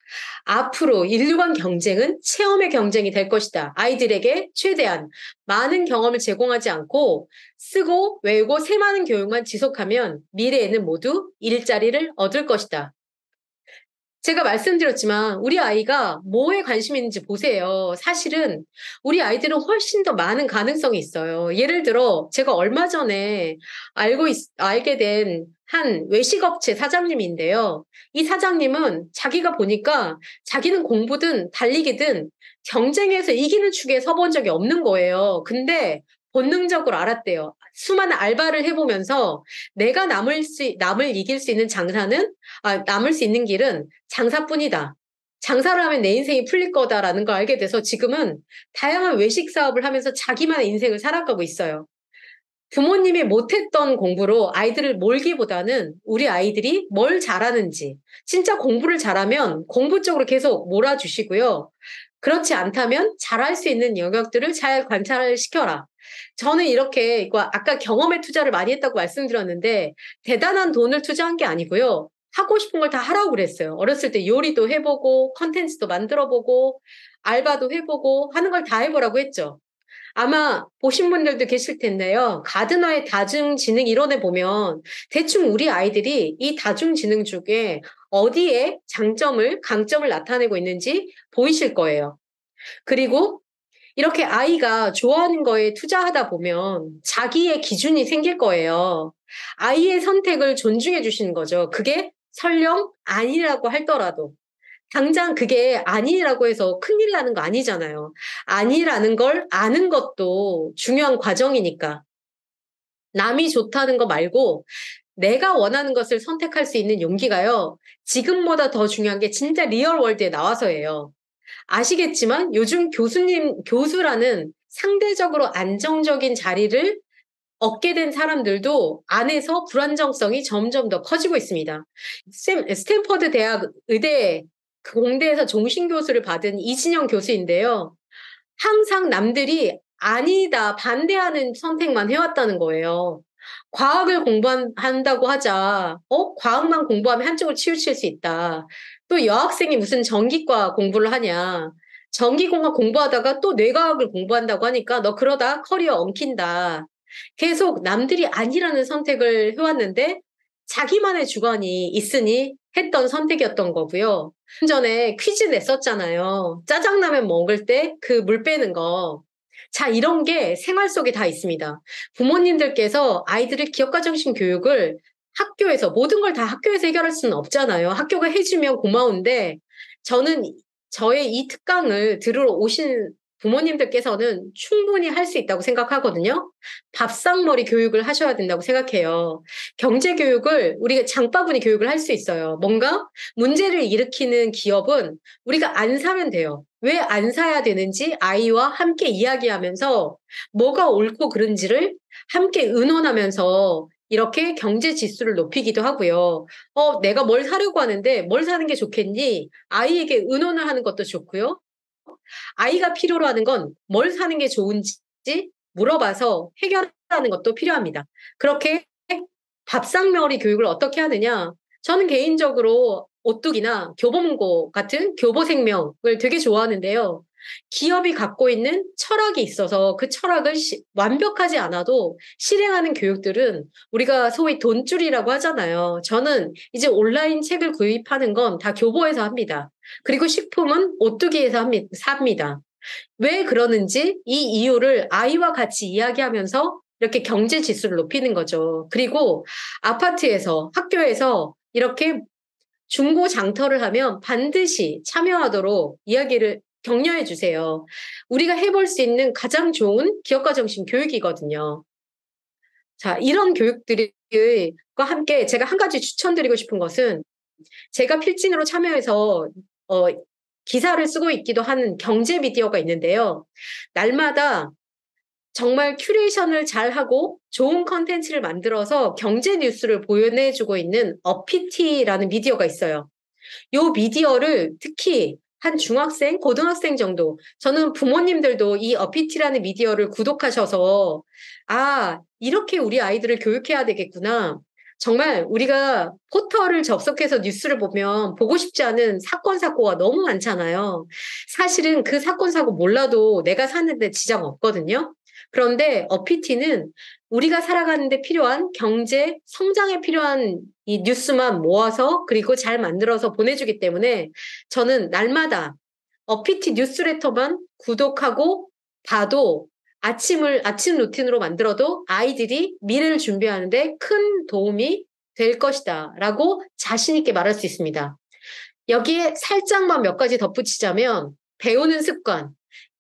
앞으로 인류 간 경쟁은 체험의 경쟁이 될 것이다. 아이들에게 최대한 많은 경험을 제공하지 않고 쓰고 외우고 새많은 교육만 지속하면 미래에는 모두 일자리를 얻을 것이다. 제가 말씀드렸지만 우리 아이가 뭐에 관심이 있는지 보세요. 사실은 우리 아이들은 훨씬 더 많은 가능성이 있어요. 예를 들어 제가 얼마 전에 알게 된 한 외식업체 사장님인데요. 이 사장님은 자기가 보니까 자기는 공부든 달리기든 경쟁에서 이기는 축에 서본 적이 없는 거예요. 근데 본능적으로 알았대요. 수많은 알바를 해보면서 내가 남을 이길 수 있는 남을 수 있는 길은 장사뿐이다. 장사를 하면 내 인생이 풀릴 거다라는 걸 알게 돼서 지금은 다양한 외식 사업을 하면서 자기만의 인생을 살아가고 있어요. 부모님이 못했던 공부로 아이들을 몰기보다는 우리 아이들이 뭘 잘하는지, 진짜 공부를 잘하면 공부 쪽으로 계속 몰아주시고요. 그렇지 않다면 잘할 수 있는 영역들을 잘 관찰을 시켜라. 저는 이렇게 이거 아까 경험에 투자를 많이 했다고 말씀드렸는데 대단한 돈을 투자한 게 아니고요. 하고 싶은 걸 다 하라고 그랬어요. 어렸을 때 요리도 해보고 컨텐츠도 만들어보고 알바도 해보고 하는 걸 다 해보라고 했죠. 아마 보신 분들도 계실 텐데요. 가드너의 다중지능 이론에 보면 대충 우리 아이들이 이 다중지능 중에 어디에 장점을, 강점을 나타내고 있는지 보이실 거예요. 그리고 이렇게 아이가 좋아하는 거에 투자하다 보면 자기의 기준이 생길 거예요. 아이의 선택을 존중해 주시는 거죠. 그게 설령 아니라고 할더라도. 당장 그게 아니라고 해서 큰일 나는 거 아니잖아요. 아니라는 걸 아는 것도 중요한 과정이니까. 남이 좋다는 거 말고 내가 원하는 것을 선택할 수 있는 용기가요. 지금보다 더 중요한 게 진짜 리얼 월드에 나와서예요. 아시겠지만 요즘 교수라는 상대적으로 안정적인 자리를 얻게 된 사람들도 안에서 불안정성이 점점 더 커지고 있습니다. 스탠퍼드 대학 의대 공대에서 종신교수를 받은 이진영 교수인데요. 항상 남들이 아니다, 반대하는 선택만 해왔다는 거예요. 과학을 공부한다고 하자, 과학만 공부하면 한쪽을 치우칠 수 있다. 또 여학생이 무슨 전기과 공부를 하냐. 전기공학 공부하다가 또 뇌과학을 공부한다고 하니까 너 그러다 커리어 엉킨다. 계속 남들이 아니라는 선택을 해왔는데 자기만의 주관이 있으니 했던 선택이었던 거고요. 전에 퀴즈 냈었잖아요. 짜장라면 먹을 때 그 물 빼는 거. 자, 이런 게 생활 속에 다 있습니다. 부모님들께서 아이들의 기업가정식 교육을 학교에서 모든 걸 다 학교에서 해결할 수는 없잖아요. 학교가 해주면 고마운데 저는 저의 이 특강을 들으러 오신 부모님들께서는 충분히 할 수 있다고 생각하거든요. 밥상머리 교육을 하셔야 된다고 생각해요. 경제 교육을 우리가 장바구니 교육을 할 수 있어요. 뭔가 문제를 일으키는 기업은 우리가 안 사면 돼요. 왜 안 사야 되는지 아이와 함께 이야기하면서 뭐가 옳고 그른지를 함께 의논하면서 이렇게 경제 지수를 높이기도 하고요. 내가 뭘 사려고 하는데 뭘 사는 게 좋겠니? 아이에게 의논을 하는 것도 좋고요. 아이가 필요로 하는 건 뭘 사는 게 좋은지 물어봐서 해결하는 것도 필요합니다. 그렇게 밥상머리 교육을 어떻게 하느냐? 저는 개인적으로 오뚜기나 교보문고 같은 교보생명을 되게 좋아하는데요. 기업이 갖고 있는 철학이 있어서 그 철학을 완벽하지 않아도 실행하는 교육들은 우리가 소위 돈줄이라고 하잖아요. 저는 이제 온라인 책을 구입하는 건 다 교보에서 합니다. 그리고 식품은 오뚜기에서 삽니다. 왜 그러는지 이 이유를 아이와 같이 이야기하면서 이렇게 경제 지수를 높이는 거죠. 그리고 아파트에서, 학교에서 이렇게 중고 장터를 하면 반드시 참여하도록 이야기를 격려해 주세요. 우리가 해볼 수 있는 가장 좋은 기업가 정신 교육이거든요. 자, 이런 교육들과 함께 제가 한 가지 추천드리고 싶은 것은 제가 필진으로 참여해서 어, 기사를 쓰고 있기도 하는 경제 미디어가 있는데요. 날마다 정말 큐레이션을 잘하고 좋은 컨텐츠를 만들어서 경제 뉴스를 보내주고 있는 어피티라는 미디어가 있어요. 요 미디어를 특히 한 중학생, 고등학생 정도, 저는 부모님들도 이 어피티라는 미디어를 구독하셔서, 아, 이렇게 우리 아이들을 교육해야 되겠구나. 정말 우리가 포털을 접속해서 뉴스를 보면 보고 싶지 않은 사건, 사고가 너무 많잖아요. 사실은 그 사건, 사고 몰라도 내가 사는데 지장 없거든요. 그런데 어피티는 우리가 살아가는데 필요한 경제, 성장에 필요한 이 뉴스만 모아서 그리고 잘 만들어서 보내주기 때문에 저는 날마다 어피티 뉴스레터만 구독하고 봐도 아침 루틴으로 만들어도 아이들이 미래를 준비하는데 큰 도움이 될 것이다 라고 자신 있게 말할 수 있습니다. 여기에 살짝만 몇 가지 덧붙이자면 배우는 습관,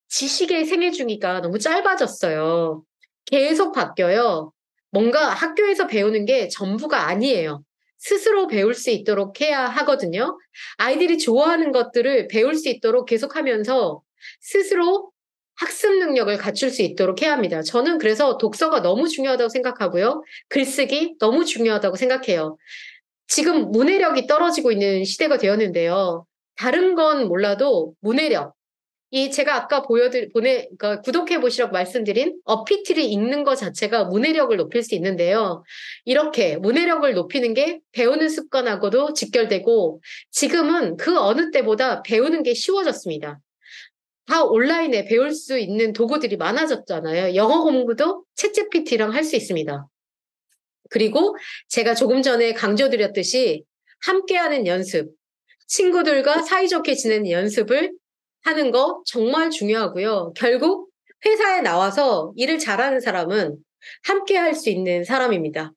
지식의 생애 주기가 너무 짧아졌어요. 계속 바뀌어요. 뭔가 학교에서 배우는 게 전부가 아니에요. 스스로 배울 수 있도록 해야 하거든요. 아이들이 좋아하는 것들을 배울 수 있도록 계속하면서 스스로 학습 능력을 갖출 수 있도록 해야 합니다. 저는 그래서 독서가 너무 중요하다고 생각하고요. 글쓰기 너무 중요하다고 생각해요. 지금 문해력이 떨어지고 있는 시대가 되었는데요. 다른 건 몰라도 문해력, 이 제가 아까 그러니까 구독해 보시라고 말씀드린 어피티를 읽는 것 자체가 문해력을 높일 수 있는데요. 이렇게 문해력을 높이는 게 배우는 습관하고도 직결되고 지금은 그 어느 때보다 배우는 게 쉬워졌습니다. 다 온라인에 배울 수 있는 도구들이 많아졌잖아요. 영어 공부도 챗GPT랑 할 수 있습니다. 그리고 제가 조금 전에 강조드렸듯이 함께하는 연습, 친구들과 사이좋게 지내는 연습을 하는 거 정말 중요하고요. 결국 회사에 나와서 일을 잘하는 사람은 함께 할 수 있는 사람입니다.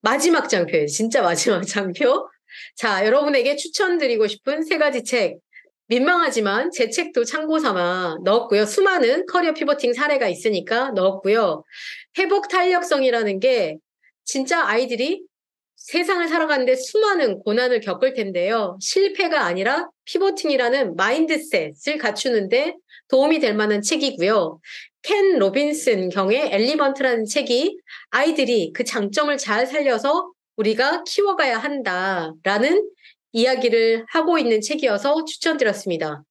마지막 장표예요. 진짜 마지막 장표. 자, 여러분에게 추천드리고 싶은 세 가지 책. 민망하지만 제 책도 참고 삼아 넣었고요. 수많은 커리어 피버팅 사례가 있으니까 넣었고요. 회복 탄력성이라는 게 진짜 아이들이 세상을 살아가는데 수많은 고난을 겪을 텐데요. 실패가 아니라 피보팅이라는 마인드셋을 갖추는데 도움이 될 만한 책이고요. 켄 로빈슨 경의 엘리먼트라는 책이 아이들이 그 장점을 잘 살려서 우리가 키워가야 한다라는 이야기를 하고 있는 책이어서 추천드렸습니다.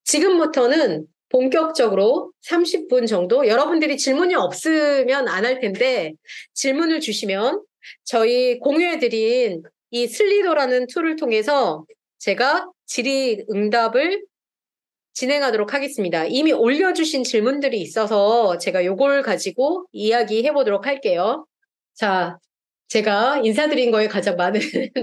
지금부터는 본격적으로 30분 정도 여러분들이 질문이 없으면 안 할 텐데 질문을 주시면 저희 공유해드린 이 슬리도라는 툴을 통해서 제가 질의응답을 진행하도록 하겠습니다. 이미 올려주신 질문들이 있어서 제가 요걸 가지고 이야기해 보도록 할게요. 자, 제가 인사드린 거에 가장 많은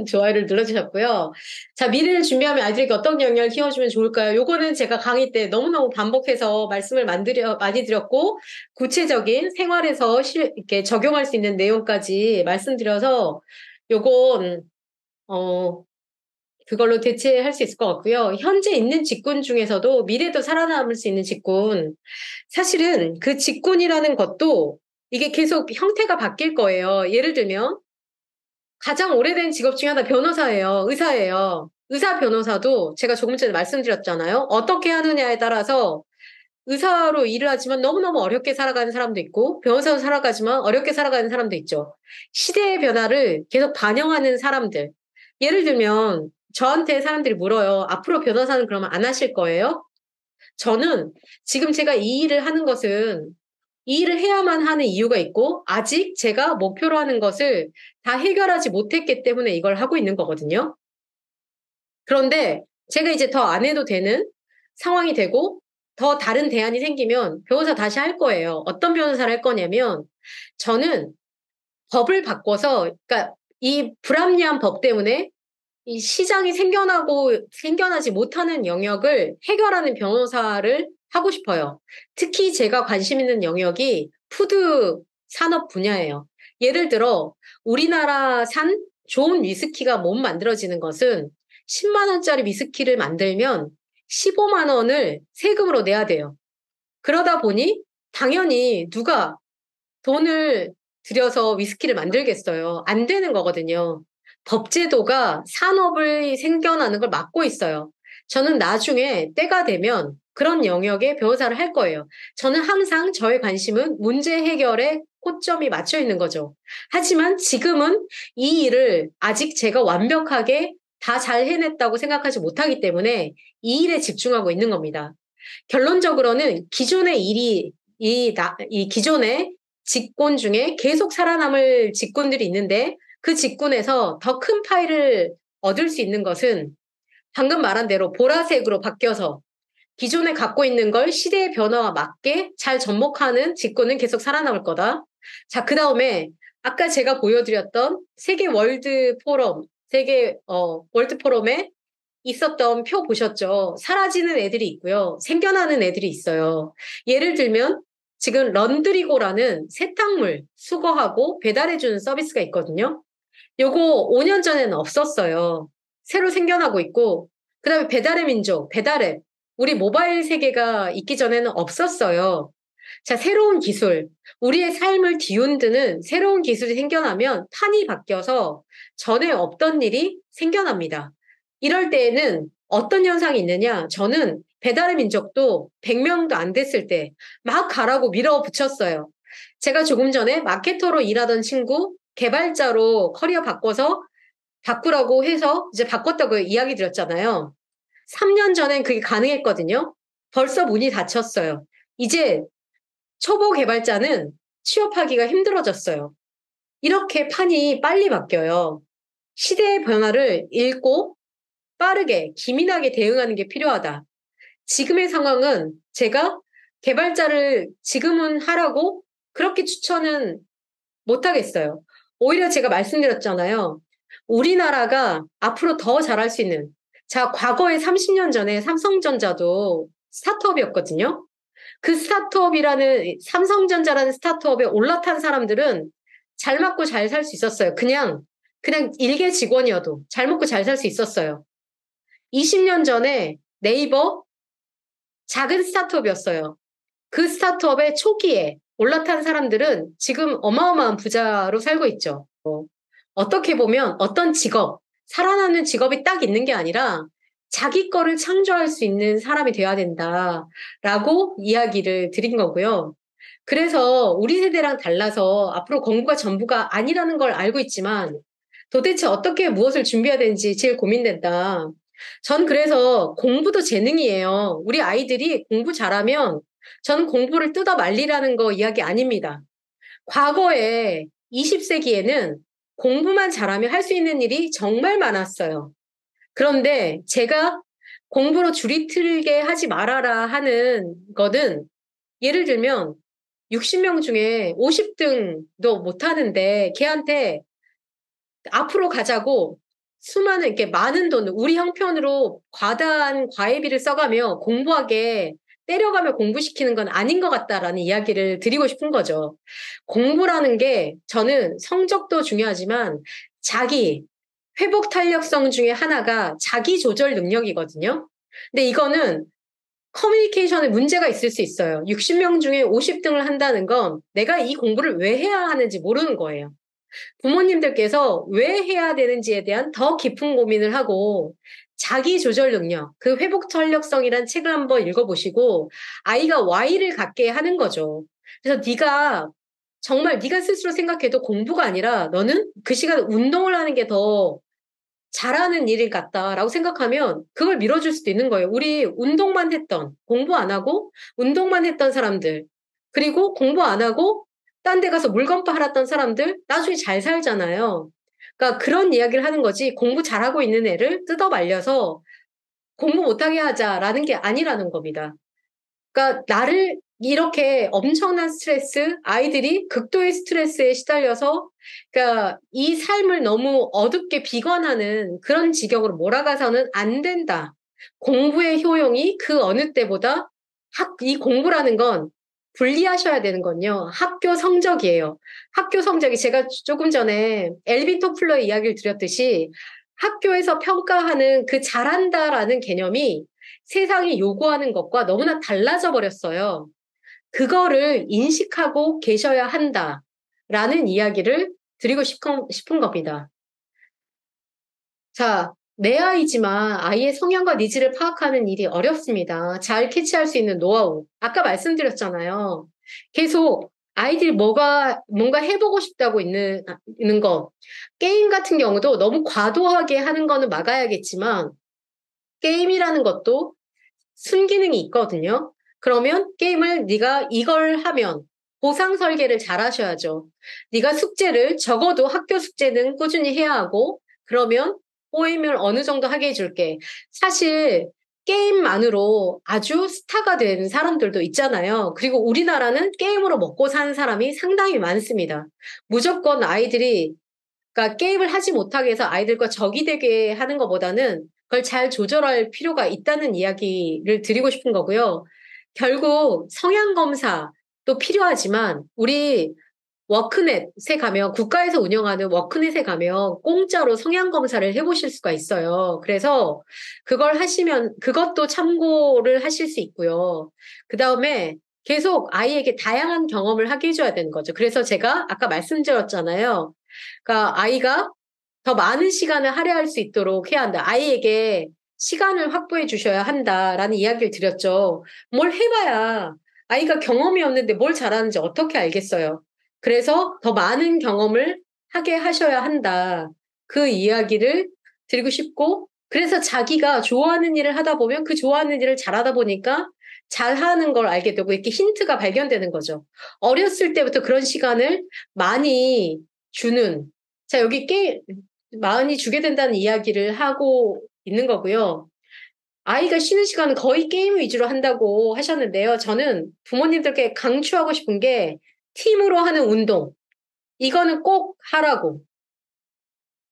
좋아요를 눌러주셨고요. 자, 미래를 준비하면 아이들에게 어떤 역량을 키워주면 좋을까요? 요거는 제가 강의 때 너무너무 반복해서 말씀을 많이 드렸고, 구체적인 생활에서 이렇게 적용할 수 있는 내용까지 말씀드려서, 요건, 그걸로 대체할 수 있을 것 같고요. 현재 있는 직군 중에서도 미래도 살아남을 수 있는 직군. 사실은 그 직군이라는 것도 이게 계속 형태가 바뀔 거예요. 예를 들면 가장 오래된 직업 중에 하나 변호사예요. 의사예요. 의사 변호사도 제가 조금 전에 말씀드렸잖아요. 어떻게 하느냐에 따라서 의사로 일을 하지만 너무너무 어렵게 살아가는 사람도 있고 변호사로 살아가지만 어렵게 살아가는 사람도 있죠. 시대의 변화를 계속 반영하는 사람들. 예를 들면 저한테 사람들이 물어요. 앞으로 변호사는 그러면 안 하실 거예요? 저는 지금 제가 이 일을 하는 것은 이 일을 해야만 하는 이유가 있고 아직 제가 목표로 하는 것을 다 해결하지 못했기 때문에 이걸 하고 있는 거거든요. 그런데 제가 이제 더 안 해도 되는 상황이 되고 더 다른 대안이 생기면 변호사 다시 할 거예요. 어떤 변호사를 할 거냐면 저는 법을 바꿔서 그러니까 이 불합리한 법 때문에 이 시장이 생겨나지 못하는 영역을 해결하는 변호사를 하고 싶어요. 특히 제가 관심 있는 영역이 푸드 산업 분야예요. 예를 들어 우리나라산 좋은 위스키가 못 만들어지는 것은 10만 원짜리 위스키를 만들면 15만 원을 세금으로 내야 돼요. 그러다 보니 당연히 누가 돈을 들여서 위스키를 만들겠어요. 안 되는 거거든요. 법제도가 산업을 생겨나는 걸 막고 있어요. 저는 나중에 때가 되면 그런 영역의 변호사를 할 거예요. 저는 항상 저의 관심은 문제 해결에 초점이 맞춰 있는 거죠. 하지만 지금은 이 일을 아직 제가 완벽하게 다 잘 해냈다고 생각하지 못하기 때문에 이 일에 집중하고 있는 겁니다. 결론적으로는 기존의 일이 이 기존의 직군 중에 계속 살아남을 직군들이 있는데 그 직군에서 더 큰 파일을 얻을 수 있는 것은 방금 말한 대로 보라색으로 바뀌어서 기존에 갖고 있는 걸 시대의 변화와 맞게 잘 접목하는 직군은 계속 살아남을 거다. 자, 그 다음에 아까 제가 보여드렸던 세계 월드 포럼, 월드 포럼에 있었던 표 보셨죠? 사라지는 애들이 있고요. 생겨나는 애들이 있어요. 예를 들면 지금 런드리고라는 세탁물 수거하고 배달해주는 서비스가 있거든요. 요거 5년 전에는 없었어요. 새로 생겨나고 있고, 그 다음에 배달의 민족, 배달앱. 우리 모바일 세계가 있기 전에는 없었어요. 자, 새로운 기술. 우리의 삶을 뒤흔드는 새로운 기술이 생겨나면 판이 바뀌어서 전에 없던 일이 생겨납니다. 이럴 때에는 어떤 현상이 있느냐? 저는 배달의 민족도 100명도 안 됐을 때 막 가라고 밀어붙였어요. 제가 조금 전에 마케터로 일하던 친구 개발자로 커리어 바꾸라고 해서 이제 바꿨다고 이야기 드렸잖아요. 3년 전엔 그게 가능했거든요. 벌써 문이 닫혔어요. 이제 초보 개발자는 취업하기가 힘들어졌어요. 이렇게 판이 빨리 바뀌어요. 시대의 변화를 읽고 빠르게, 기민하게 대응하는 게 필요하다. 지금의 상황은 제가 개발자를 지금은 하라고 그렇게 추천은 못하겠어요. 오히려 제가 말씀드렸잖아요. 우리나라가 앞으로 더 잘할 수 있는, 자, 과거에 30년 전에 삼성전자도 스타트업이었거든요. 그 삼성전자라는 스타트업에 올라탄 사람들은 잘 맞고 잘 살 수 있었어요. 그냥 일개 직원이어도 잘 먹고 잘 살 수 있었어요. 20년 전에 네이버 작은 스타트업이었어요. 그 스타트업의 초기에 올라탄 사람들은 지금 어마어마한 부자로 살고 있죠. 어떻게 보면 어떤 직업, 살아남는 직업이 딱 있는 게 아니라 자기 거를 창조할 수 있는 사람이 되어야 된다라고 이야기를 드린 거고요. 그래서 우리 세대랑 달라서 앞으로 공부가 전부가 아니라는 걸 알고 있지만 도대체 어떻게 무엇을 준비해야 되는지 제일 고민된다. 전 그래서 공부도 재능이에요. 우리 아이들이 공부 잘하면 저는 공부를 뜯어 말리라는 거 이야기 아닙니다. 과거에 20세기에는 공부만 잘하면 할 수 있는 일이 정말 많았어요. 그런데 제가 공부로 줄이 틀게 하지 말아라 하는 거는 예를 들면 60명 중에 50등도 못하는데 걔한테 앞으로 가자고 수많은 이렇게 많은 돈을 우리 형편으로 과다한 과외비를 써가며 공부하게 때려가며 공부시키는 건 아닌 것 같다라는 이야기를 드리고 싶은 거죠. 공부라는 게 저는 성적도 중요하지만 자기 회복 탄력성 중에 하나가 자기 조절 능력이거든요. 근데 이거는 커뮤니케이션에 문제가 있을 수 있어요. 60명 중에 50등을 한다는 건 내가 이 공부를 왜 해야 하는지 모르는 거예요. 부모님들께서 왜 해야 되는지에 대한 더 깊은 고민을 하고 자기 조절 능력, 그 회복 탄력성이란 책을 한번 읽어보시고 아이가 Y를 갖게 하는 거죠. 그래서 정말 네가 스스로 생각해도 공부가 아니라 너는 그 시간에 운동을 하는 게 더 잘하는 일 같다라고 생각하면 그걸 밀어줄 수도 있는 거예요. 우리 공부 안 하고 운동만 했던 사람들, 그리고 공부 안 하고 딴 데 가서 물건 팔았던 사람들, 나중에 잘 살잖아요. 그러니까 그런 이야기를 하는 거지, 공부 잘하고 있는 애를 뜯어 말려서 공부 못하게 하자라는 게 아니라는 겁니다. 그러니까 나를 이렇게 엄청난 스트레스, 아이들이 극도의 스트레스에 시달려서, 그러니까 이 삶을 너무 어둡게 비관하는 그런 지경으로 몰아가서는 안 된다. 공부의 효용이 그 어느 때보다 이 공부라는 건 분리하셔야 되는 건요. 학교 성적이에요. 학교 성적이 제가 조금 전에 엘빈 토플러의 이야기를 드렸듯이 학교에서 평가하는 그 잘한다라는 개념이 세상이 요구하는 것과 너무나 달라져 버렸어요. 그거를 인식하고 계셔야 한다라는 이야기를 드리고 싶은 겁니다. 자, 내 아이지만 아이의 성향과 니즈를 파악하는 일이 어렵습니다. 잘 캐치할 수 있는 노하우. 아까 말씀드렸잖아요. 계속 아이들이 뭔가 해보고 싶다고 있는 거. 게임 같은 경우도 너무 과도하게 하는 거는 막아야겠지만, 게임이라는 것도 순기능이 있거든요. 그러면 게임을 네가 이걸 하면 보상 설계를 잘 하셔야죠. 네가 숙제를 적어도 학교 숙제는 꾸준히 해야 하고 그러면 포임을 어느 정도 하게 해줄게. 사실 게임만으로 아주 스타가 된 사람들도 있잖아요. 그리고 우리나라는 게임으로 먹고 사는 사람이 상당히 많습니다. 무조건 아이들이 그러니까 게임을 하지 못하게 해서 아이들과 적이 되게 하는 것보다는 그걸 잘 조절할 필요가 있다는 이야기를 드리고 싶은 거고요. 결국 성향 검사도 필요하지만 우리 워크넷에 가면 국가에서 운영하는 워크넷에 가면 공짜로 성향 검사를 해보실 수가 있어요. 그래서 그걸 하시면 그것도 참고를 하실 수 있고요. 그 다음에 계속 아이에게 다양한 경험을 하게 해줘야 되는 거죠. 그래서 제가 아까 말씀드렸잖아요. 그러니까 아이가 더 많은 시간을 할애할 수 있도록 해야 한다. 아이에게 시간을 확보해 주셔야 한다라는 이야기를 드렸죠. 뭘 해봐야 아이가 경험이 없는데 뭘 잘하는지 어떻게 알겠어요. 그래서 더 많은 경험을 하게 하셔야 한다. 그 이야기를 드리고 싶고, 그래서 자기가 좋아하는 일을 하다 보면 그 좋아하는 일을 잘하다 보니까 잘하는 걸 알게 되고 이렇게 힌트가 발견되는 거죠. 어렸을 때부터 그런 시간을 많이 주는, 자, 여기 많이 주게 된다는 이야기를 하고 있는 거고요. 아이가 쉬는 시간은 거의 게임 위주로 한다고 하셨는데요. 저는 부모님들께 강추하고 싶은 게 팀으로 하는 운동. 이거는 꼭 하라고.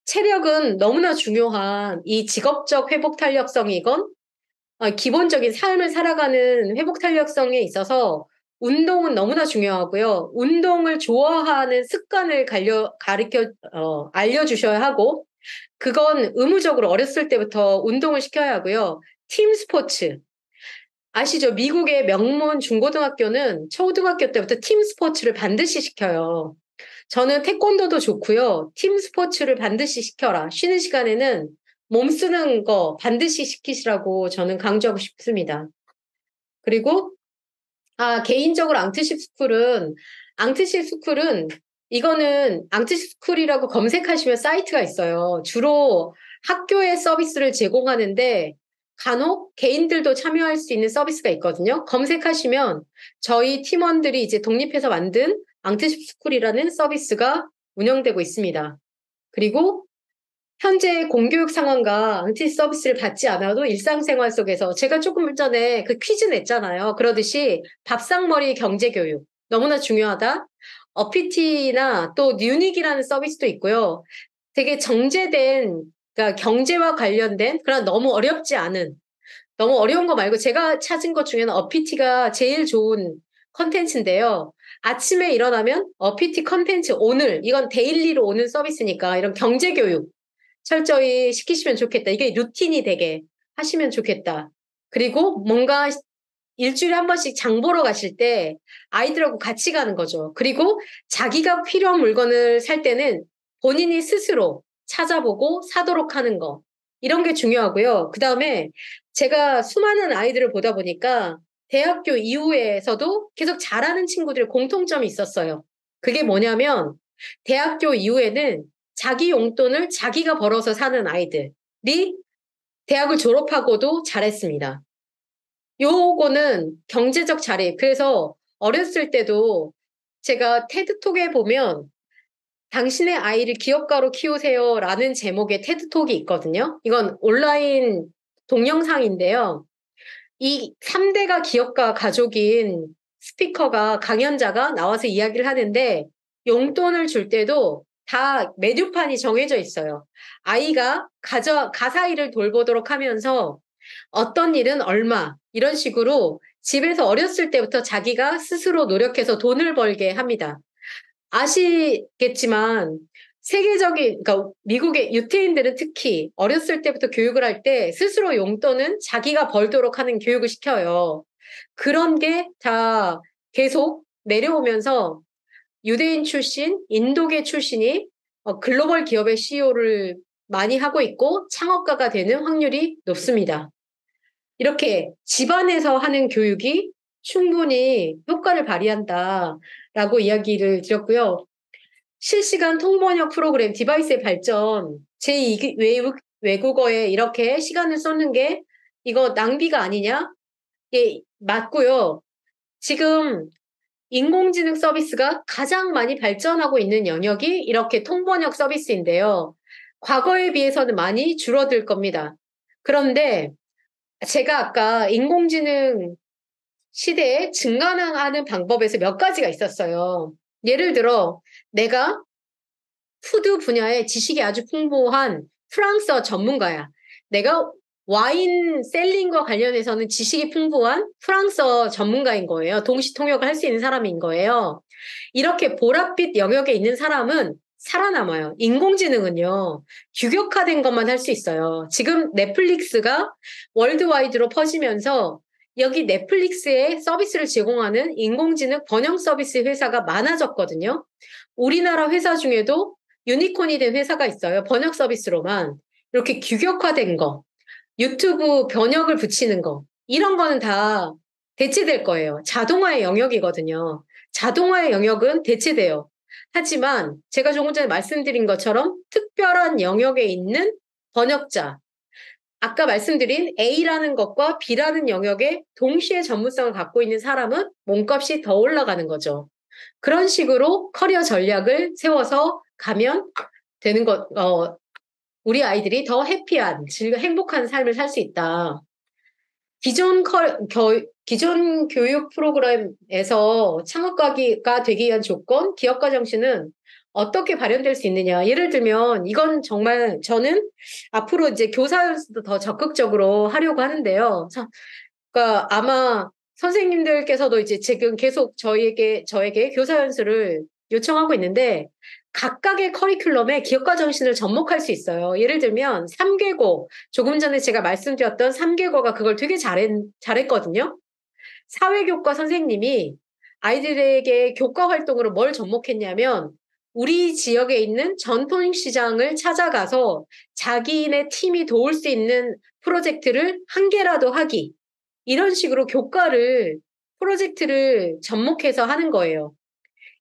체력은 너무나 중요한 이 직업적 회복 탄력성이건 기본적인 삶을 살아가는 회복 탄력성에 있어서 운동은 너무나 중요하고요. 운동을 좋아하는 습관을 알려주셔야 하고, 그건 의무적으로 어렸을 때부터 운동을 시켜야 하고요. 팀 스포츠. 아시죠? 미국의 명문 중고등학교는 초등학교 때부터 팀 스포츠를 반드시 시켜요. 저는 태권도도 좋고요. 팀 스포츠를 반드시 시켜라. 쉬는 시간에는 몸 쓰는 거 반드시 시키시라고 저는 강조하고 싶습니다. 그리고 개인적으로 앙트십 스쿨은 이거는 앙트십 스쿨이라고 검색하시면 사이트가 있어요. 주로 학교에 서비스를 제공하는데 간혹 개인들도 참여할 수 있는 서비스가 있거든요. 검색하시면 저희 팀원들이 이제 독립해서 만든 앙트십 스쿨이라는 서비스가 운영되고 있습니다. 그리고 현재 공교육 상황과 앙티 서비스를 받지 않아도 일상생활 속에서 제가 조금 전에 그 퀴즈 냈잖아요. 그러듯이 밥상머리 경제교육 너무나 중요하다. 어피티나 또 뉴닉이라는 서비스도 있고요. 되게 정제된 그러니까 경제와 관련된 그런 너무 어려운 거 말고 제가 찾은 것 중에는 어피티가 제일 좋은 컨텐츠인데요. 아침에 일어나면 어피티 컨텐츠 오늘 이건 데일리로 오는 서비스니까 이런 경제교육 철저히 시키시면 좋겠다. 이게 루틴이 되게 하시면 좋겠다. 그리고 뭔가 일주일에 한 번씩 장 보러 가실 때 아이들하고 같이 가는 거죠. 그리고 자기가 필요한 물건을 살 때는 본인이 스스로 찾아보고 사도록 하는 거. 이런 게 중요하고요. 그 다음에 제가 수많은 아이들을 보다 보니까 대학교 이후에서도 계속 잘하는 친구들의 공통점이 있었어요. 그게 뭐냐면 대학교 이후에는 자기 용돈을 자기가 벌어서 사는 아이들이 대학을 졸업하고도 잘했습니다. 요거는 경제적 자립. 그래서 어렸을 때도 제가 테드톡에 보면 당신의 아이를 기업가로 키우세요라는 제목의 테드톡이 있거든요. 이건 온라인 동영상인데요. 이 3대가 기업가 가족인 스피커가 강연자가 나와서 이야기를 하는데 용돈을 줄 때도 다 메뉴판이 정해져 있어요. 아이가 가사 일을 돌보도록 하면서 어떤 일은 얼마 이런 식으로 집에서 어렸을 때부터 자기가 스스로 노력해서 돈을 벌게 합니다. 아시겠지만 그러니까 미국의 유태인들은 특히 어렸을 때부터 교육을 할 때 스스로 용돈은 자기가 벌도록 하는 교육을 시켜요. 그런 게 다 계속 내려오면서 유대인 출신, 인도계 출신이 글로벌 기업의 CEO를 많이 하고 있고 창업가가 되는 확률이 높습니다. 이렇게 집안에서 하는 교육이 충분히 효과를 발휘한다라고 이야기를 드렸고요. 실시간 통번역 프로그램 디바이스의 발전, 외국어에 이렇게 시간을 쏟는 게 이거 낭비가 아니냐? 예, 맞고요. 지금 인공지능 서비스가 가장 많이 발전하고 있는 영역이 이렇게 통번역 서비스인데요. 과거에 비해서는 많이 줄어들 겁니다. 그런데 제가 아까 인공지능 시대에 증가하는 방법에서 몇 가지가 있었어요. 예를 들어, 내가 푸드 분야에 지식이 아주 풍부한 프랑스어 전문가야. 내가 와인 셀링과 관련해서는 지식이 풍부한 프랑스어 전문가인 거예요. 동시 통역을 할 수 있는 사람인 거예요. 이렇게 보랏빛 영역에 있는 사람은 살아남아요. 인공지능은요, 규격화된 것만 할 수 있어요. 지금 넷플릭스가 월드와이드로 퍼지면서 여기 넷플릭스에 서비스를 제공하는 인공지능 번역 서비스 회사가 많아졌거든요. 우리나라 회사 중에도 유니콘이 된 회사가 있어요. 번역 서비스로만. 이렇게 규격화된 거, 유튜브 번역을 붙이는 거, 이런 거는 다 대체될 거예요. 자동화의 영역이거든요. 자동화의 영역은 대체돼요. 하지만 제가 조금 전에 말씀드린 것처럼 특별한 영역에 있는 번역자, 아까 말씀드린 A라는 것과 B라는 영역에 동시에 전문성을 갖고 있는 사람은 몸값이 더 올라가는 거죠. 그런 식으로 커리어 전략을 세워서 가면 되는 우리 아이들이 더 해피한, 행복한 삶을 살 수 있다. 기존 교육 프로그램에서 창업가가 되기 위한 조건, 기업가 정신은 어떻게 발현될 수 있느냐. 예를 들면, 이건 정말 저는 앞으로 이제 교사로서도 더 적극적으로 하려고 하는데요. 그러니까 아마 선생님들께서도 이제 지금 계속 저에게 교사 연수를 요청하고 있는데, 각각의 커리큘럼에 기업가 정신을 접목할 수 있어요. 예를 들면 3개고, 조금 전에 제가 말씀드렸던 3개고가 그걸 되게 잘했거든요. 사회교과 선생님이 아이들에게 교과 활동으로 뭘 접목했냐면 우리 지역에 있는 전통시장을 찾아가서 자기네 팀이 도울 수 있는 프로젝트를 한 개라도 하기. 이런 식으로 프로젝트를 접목해서 하는 거예요.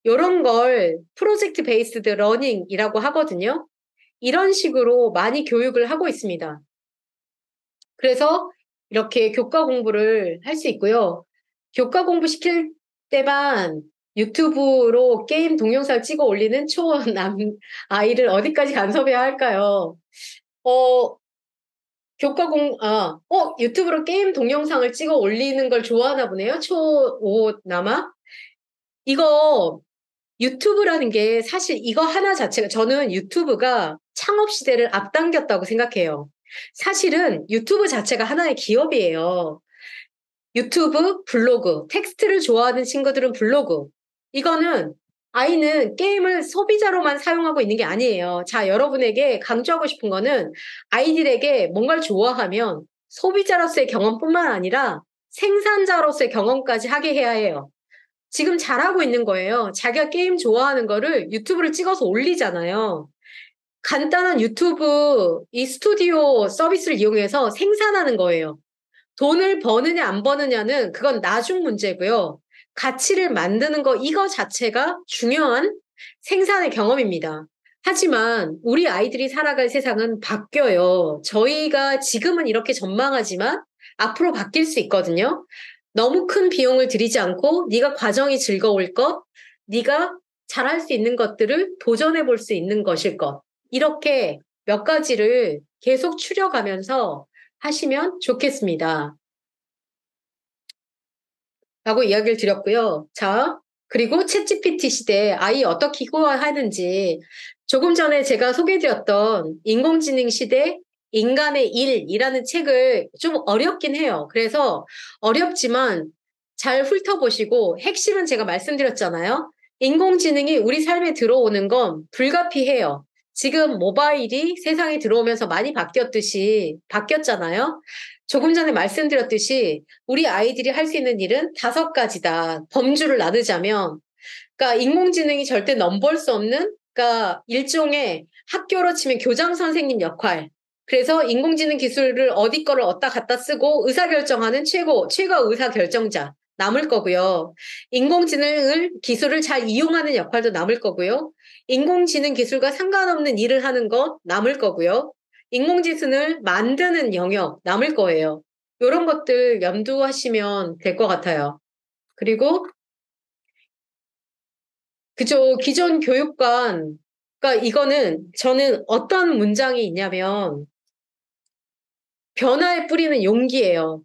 이런 걸 프로젝트 베이스드 러닝이라고 하거든요. 이런 식으로 많이 교육을 하고 있습니다. 그래서 이렇게 교과 공부를 할 수 있고요. 교과 공부 시킬 때만 유튜브로 게임 동영상을 찍어 올리는 초남 아이를 어디까지 간섭해야 할까요? 유튜브로 게임 동영상을 찍어 올리는 걸 좋아하나 보네요. 초남아. 이거 유튜브라는 게 사실 이거 하나 자체가 저는 유튜브가 창업 시대를 앞당겼다고 생각해요. 사실은 유튜브 자체가 하나의 기업이에요. 유튜브, 블로그, 텍스트를 좋아하는 친구들은 블로그. 이거는 아이는 게임을 소비자로만 사용하고 있는 게 아니에요. 자, 여러분에게 강조하고 싶은 거는 아이들에게 뭔가를 좋아하면 소비자로서의 경험뿐만 아니라 생산자로서의 경험까지 하게 해야 해요. 지금 잘하고 있는 거예요. 자기가 게임 좋아하는 거를 유튜브를 찍어서 올리잖아요. 간단한 유튜브 이 스튜디오 서비스를 이용해서 생산하는 거예요. 돈을 버느냐 안 버느냐는 그건 나중 문제고요. 가치를 만드는 거 이거 자체가 중요한 생산의 경험입니다. 하지만 우리 아이들이 살아갈 세상은 바뀌어요. 저희가 지금은 이렇게 전망하지만 앞으로 바뀔 수 있거든요. 너무 큰 비용을 들이지 않고 네가 과정이 즐거울 것, 네가 잘할 수 있는 것들을 도전해 볼 수 있는 것일 것. 이렇게 몇 가지를 계속 추려가면서 하시면 좋겠습니다. 라고 이야기를 드렸고요. 자, 그리고 챗GPT 시대에 아이 어떻게 기고하는지 조금 전에 제가 소개해드렸던 인공지능 시대 인간의 일이라는 책을 좀 어렵긴 해요. 그래서 어렵지만 잘 훑어보시고 핵심은 제가 말씀드렸잖아요. 인공지능이 우리 삶에 들어오는 건 불가피해요. 지금 모바일이 세상에 들어오면서 많이 바뀌었잖아요. 조금 전에 말씀드렸듯이 우리 아이들이 할 수 있는 일은 5가지다. 범주를 나누자면, 그러니까 인공지능이 절대 넘볼 수 없는, 그러니까 일종의 학교로 치면 교장 선생님 역할. 그래서 인공지능 기술을 어디 거를 어디다 갖다 쓰고 의사결정하는 최고 의사결정자 남을 거고요. 인공지능을 기술을 잘 이용하는 역할도 남을 거고요. 인공지능 기술과 상관없는 일을 하는 것 남을 거고요. 인공지능을 만드는 영역 남을 거예요. 이런 것들 염두하시면 될 것 같아요. 그리고 그죠. 기존 교육관, 그러니까 이거는 저는 어떤 문장이 있냐면 변화의 뿌리는 용기예요.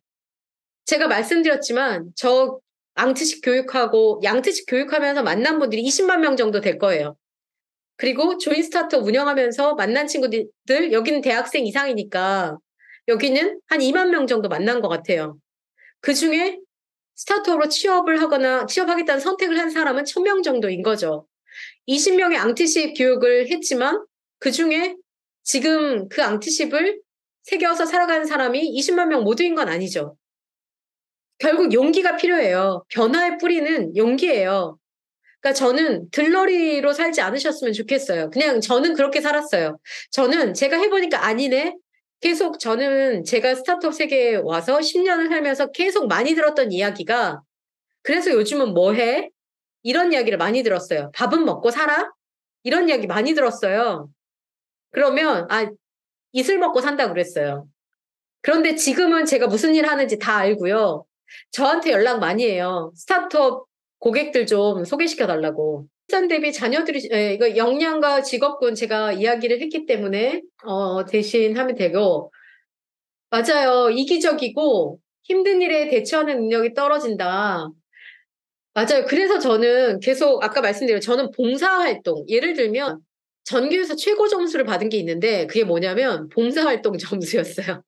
제가 말씀드렸지만 저 양트식 교육하면서 만난 분들이 20만 명 정도 될 거예요. 그리고 조인 스타트업 운영하면서 만난 친구들, 여기는 대학생 이상이니까 여기는 한 2만 명 정도 만난 것 같아요. 그 중에 스타트업으로 취업하겠다는 선택을 한 사람은 1000명 정도인 거죠. 20명의 앙티십 교육을 했지만 그 중에 지금 그 앙티십을 새겨서 살아가는 사람이 20만 명 모두인 건 아니죠. 결국 용기가 필요해요. 변화의 뿌리는 용기예요. 그러니까 저는 들러리로 살지 않으셨으면 좋겠어요. 그냥 저는 그렇게 살았어요. 저는 제가 해보니까 아니네. 계속 저는 제가 스타트업 세계에 와서 10년을 살면서 계속 많이 들었던 이야기가 그래서 요즘은 뭐 해? 이런 이야기를 많이 들었어요. 밥은 먹고 살아? 이런 이야기 많이 들었어요. 그러면 이슬 먹고 산다 그랬어요. 그런데 지금은 제가 무슨 일 하는지 다 알고요. 저한테 연락 많이 해요. 스타트업 고객들 좀 소개시켜 달라고. 출산 대비 자녀들이 이거 역량과 직업군 제가 이야기를 했기 때문에 대신 하면 되고 맞아요. 이기적이고 힘든 일에 대처하는 능력이 떨어진다. 맞아요. 그래서 저는 계속 아까 말씀드린 저는 봉사활동 예를 들면 전교에서 최고 점수를 받은 게 있는데 그게 뭐냐면 봉사활동 점수였어요.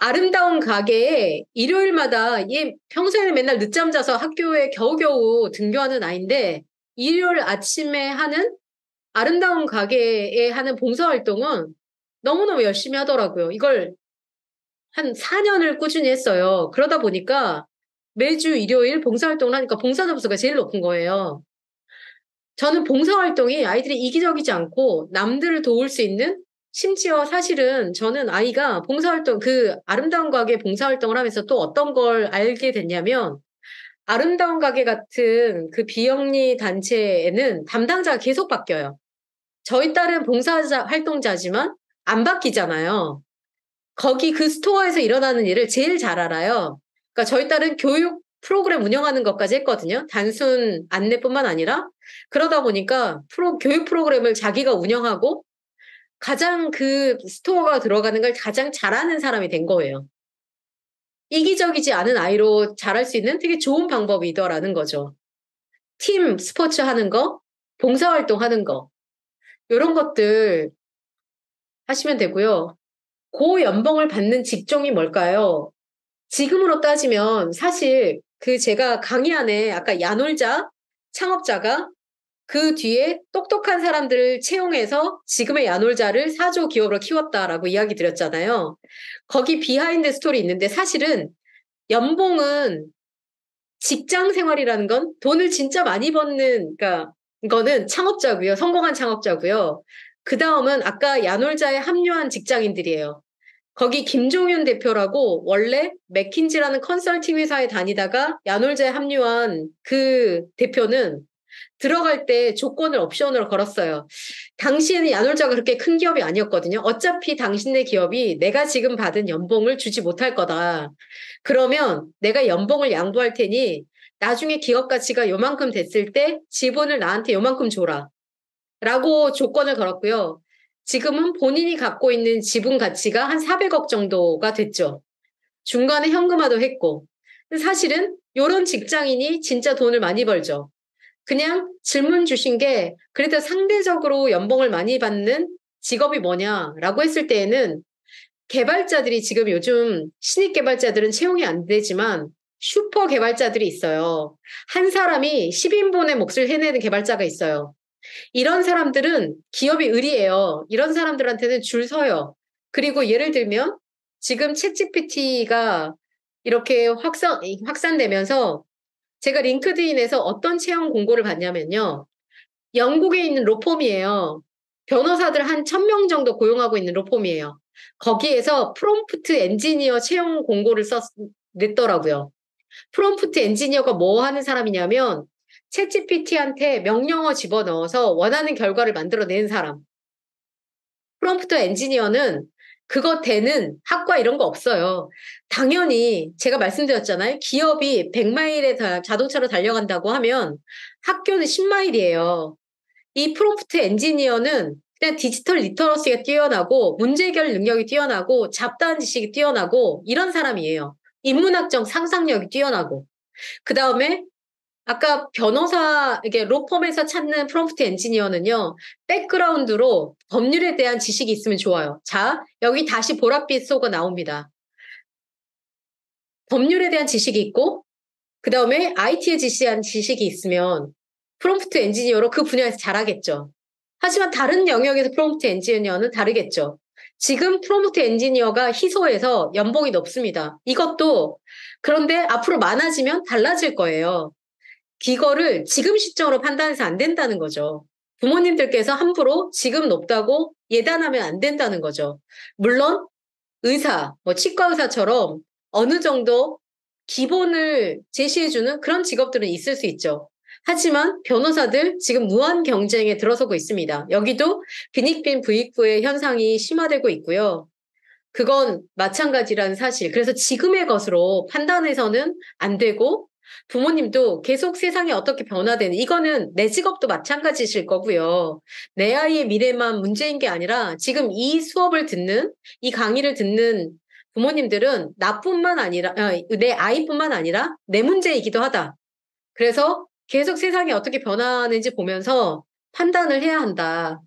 아름다운 가게에 일요일마다 얘 평소에는 맨날 늦잠 자서 학교에 겨우겨우 등교하는 아이인데 일요일 아침에 하는 아름다운 가게에 하는 봉사활동은 너무너무 열심히 하더라고요. 이걸 한 4년을 꾸준히 했어요. 그러다 보니까 매주 일요일 봉사활동을 하니까 봉사 점수가 제일 높은 거예요. 저는 봉사활동이 아이들이 이기적이지 않고 남들을 도울 수 있는 심지어 사실은 저는 아이가 그 아름다운 가게 봉사활동을 하면서 또 어떤 걸 알게 됐냐면 아름다운 가게 같은 그 비영리 단체에는 담당자가 계속 바뀌어요. 저희 딸은 활동자지만 안 바뀌잖아요. 거기 그 스토어에서 일어나는 일을 제일 잘 알아요. 그러니까 저희 딸은 교육 프로그램 운영하는 것까지 했거든요. 단순 안내뿐만 아니라. 그러다 보니까 교육 프로그램을 자기가 운영하고 가장 그 스토어가 들어가는 걸 가장 잘하는 사람이 된 거예요. 이기적이지 않은 아이로 자랄 수 있는 되게 좋은 방법이더라는 거죠. 팀 스포츠 하는 거, 봉사활동 하는 거, 이런 것들 하시면 되고요. 고연봉을 받는 직종이 뭘까요? 지금으로 따지면 사실 그 제가 강의 안에 아까 야놀자 창업자가 그 뒤에 똑똑한 사람들을 채용해서 지금의 야놀자를 4조 기업으로 키웠다라고 이야기 드렸잖아요. 거기 비하인드 스토리 있는데 사실은 연봉은 직장 생활이라는 건 돈을 진짜 많이 버는, 그러니까 이거는 창업자고요. 성공한 창업자고요. 그 다음은 아까 야놀자에 합류한 직장인들이에요. 거기 김종윤 대표라고 원래 맥킨지라는 컨설팅 회사에 다니다가 야놀자에 합류한 그 대표는 들어갈 때 조건을 옵션으로 걸었어요. 당시에는 야놀자가 그렇게 큰 기업이 아니었거든요. 어차피 당신네 기업이 내가 지금 받은 연봉을 주지 못할 거다. 그러면 내가 연봉을 양보할 테니 나중에 기업 가치가 요만큼 됐을 때 지분을 나한테 요만큼 줘라. 라고 조건을 걸었고요. 지금은 본인이 갖고 있는 지분 가치가 한 400억 정도가 됐죠. 중간에 현금화도 했고. 사실은 이런 직장인이 진짜 돈을 많이 벌죠. 그냥 질문 주신 게 그래도 상대적으로 연봉을 많이 받는 직업이 뭐냐라고 했을 때에는 개발자들이 지금 요즘 신입 개발자들은 채용이 안 되지만 슈퍼 개발자들이 있어요. 한 사람이 10인분의 몫을 해내는 개발자가 있어요. 이런 사람들은 기업이 의리해요. 이런 사람들한테는 줄 서요. 그리고 예를 들면 지금 챗GPT가 이렇게 확산되면서 제가 링크드인에서 어떤 채용 공고를 봤냐면요. 영국에 있는 로펌이에요. 변호사들 한 1000명 정도 고용하고 있는 로펌이에요. 거기에서 프롬프트 엔지니어 채용 공고를 냈더라고요. 프롬프트 엔지니어가 뭐 하는 사람이냐면 챗GPT한테 명령어 집어넣어서 원하는 결과를 만들어내는 사람. 프롬프트 엔지니어는 그거 되는 학과 이런 거 없어요. 당연히 제가 말씀드렸잖아요. 기업이 100마일에 자동차로 달려간다고 하면 학교는 10마일이에요. 이 프롬프트 엔지니어는 그냥 디지털 리터러시가 뛰어나고 문제 해결 능력이 뛰어나고 잡다한 지식이 뛰어나고 이런 사람이에요. 인문학적 상상력이 뛰어나고. 그 다음에 아까 변호사, 이게 로펌에서 찾는 프롬프트 엔지니어는요, 백그라운드로 법률에 대한 지식이 있으면 좋아요. 자, 여기 다시 보랏빛 속어 나옵니다. 법률에 대한 지식이 있고, 그 다음에 IT에 대한 지식이 있으면 프롬프트 엔지니어로 그 분야에서 잘하겠죠. 하지만 다른 영역에서 프롬프트 엔지니어는 다르겠죠. 지금 프롬프트 엔지니어가 희소해서 연봉이 높습니다. 이것도 그런데 앞으로 많아지면 달라질 거예요. 이거를 지금 시점으로 판단해서 안 된다는 거죠. 부모님들께서 함부로 지금 높다고 예단하면 안 된다는 거죠. 물론 의사, 뭐 치과 의사처럼 어느 정도 기본을 제시해주는 그런 직업들은 있을 수 있죠. 하지만 변호사들 지금 무한 경쟁에 들어서고 있습니다. 여기도 빈익빈 부익부의 현상이 심화되고 있고요. 그건 마찬가지라는 사실. 그래서 지금의 것으로 판단해서는 안 되고 부모님도 계속 세상이 어떻게 변화되는 이거는 내 직업도 마찬가지실 거고요. 내 아이의 미래만 문제인 게 아니라 지금 이 수업을 듣는 이 강의를 듣는 부모님들은 나뿐만 아니라 내 아이뿐만 아니라 내 문제이기도 하다. 그래서 계속 세상이 어떻게 변화하는지 보면서 판단을 해야 한다.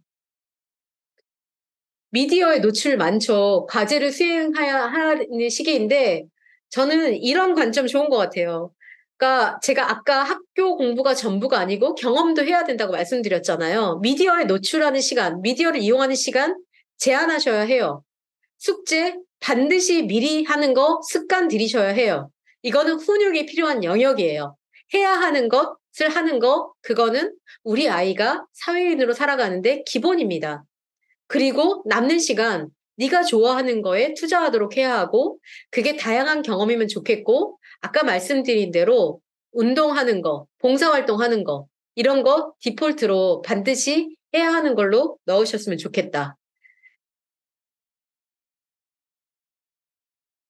미디어에 노출 많죠. 과제를 수행해야 하는 시기인데 저는 이런 관점 좋은 것 같아요. 그러니까 제가 아까 학교 공부가 전부가 아니고 경험도 해야 된다고 말씀드렸잖아요. 미디어에 노출하는 시간, 미디어를 이용하는 시간 제한하셔야 해요. 숙제 반드시 미리 하는 거 습관 들이셔야 해요. 이거는 훈육이 필요한 영역이에요. 해야 하는 것을 하는 거, 그거는 우리 아이가 사회인으로 살아가는데 기본입니다. 그리고 남는 시간 네가 좋아하는 거에 투자하도록 해야 하고 그게 다양한 경험이면 좋겠고 아까 말씀드린 대로 운동하는 거, 봉사활동하는 거 이런 거 디폴트로 반드시 해야 하는 걸로 넣으셨으면 좋겠다.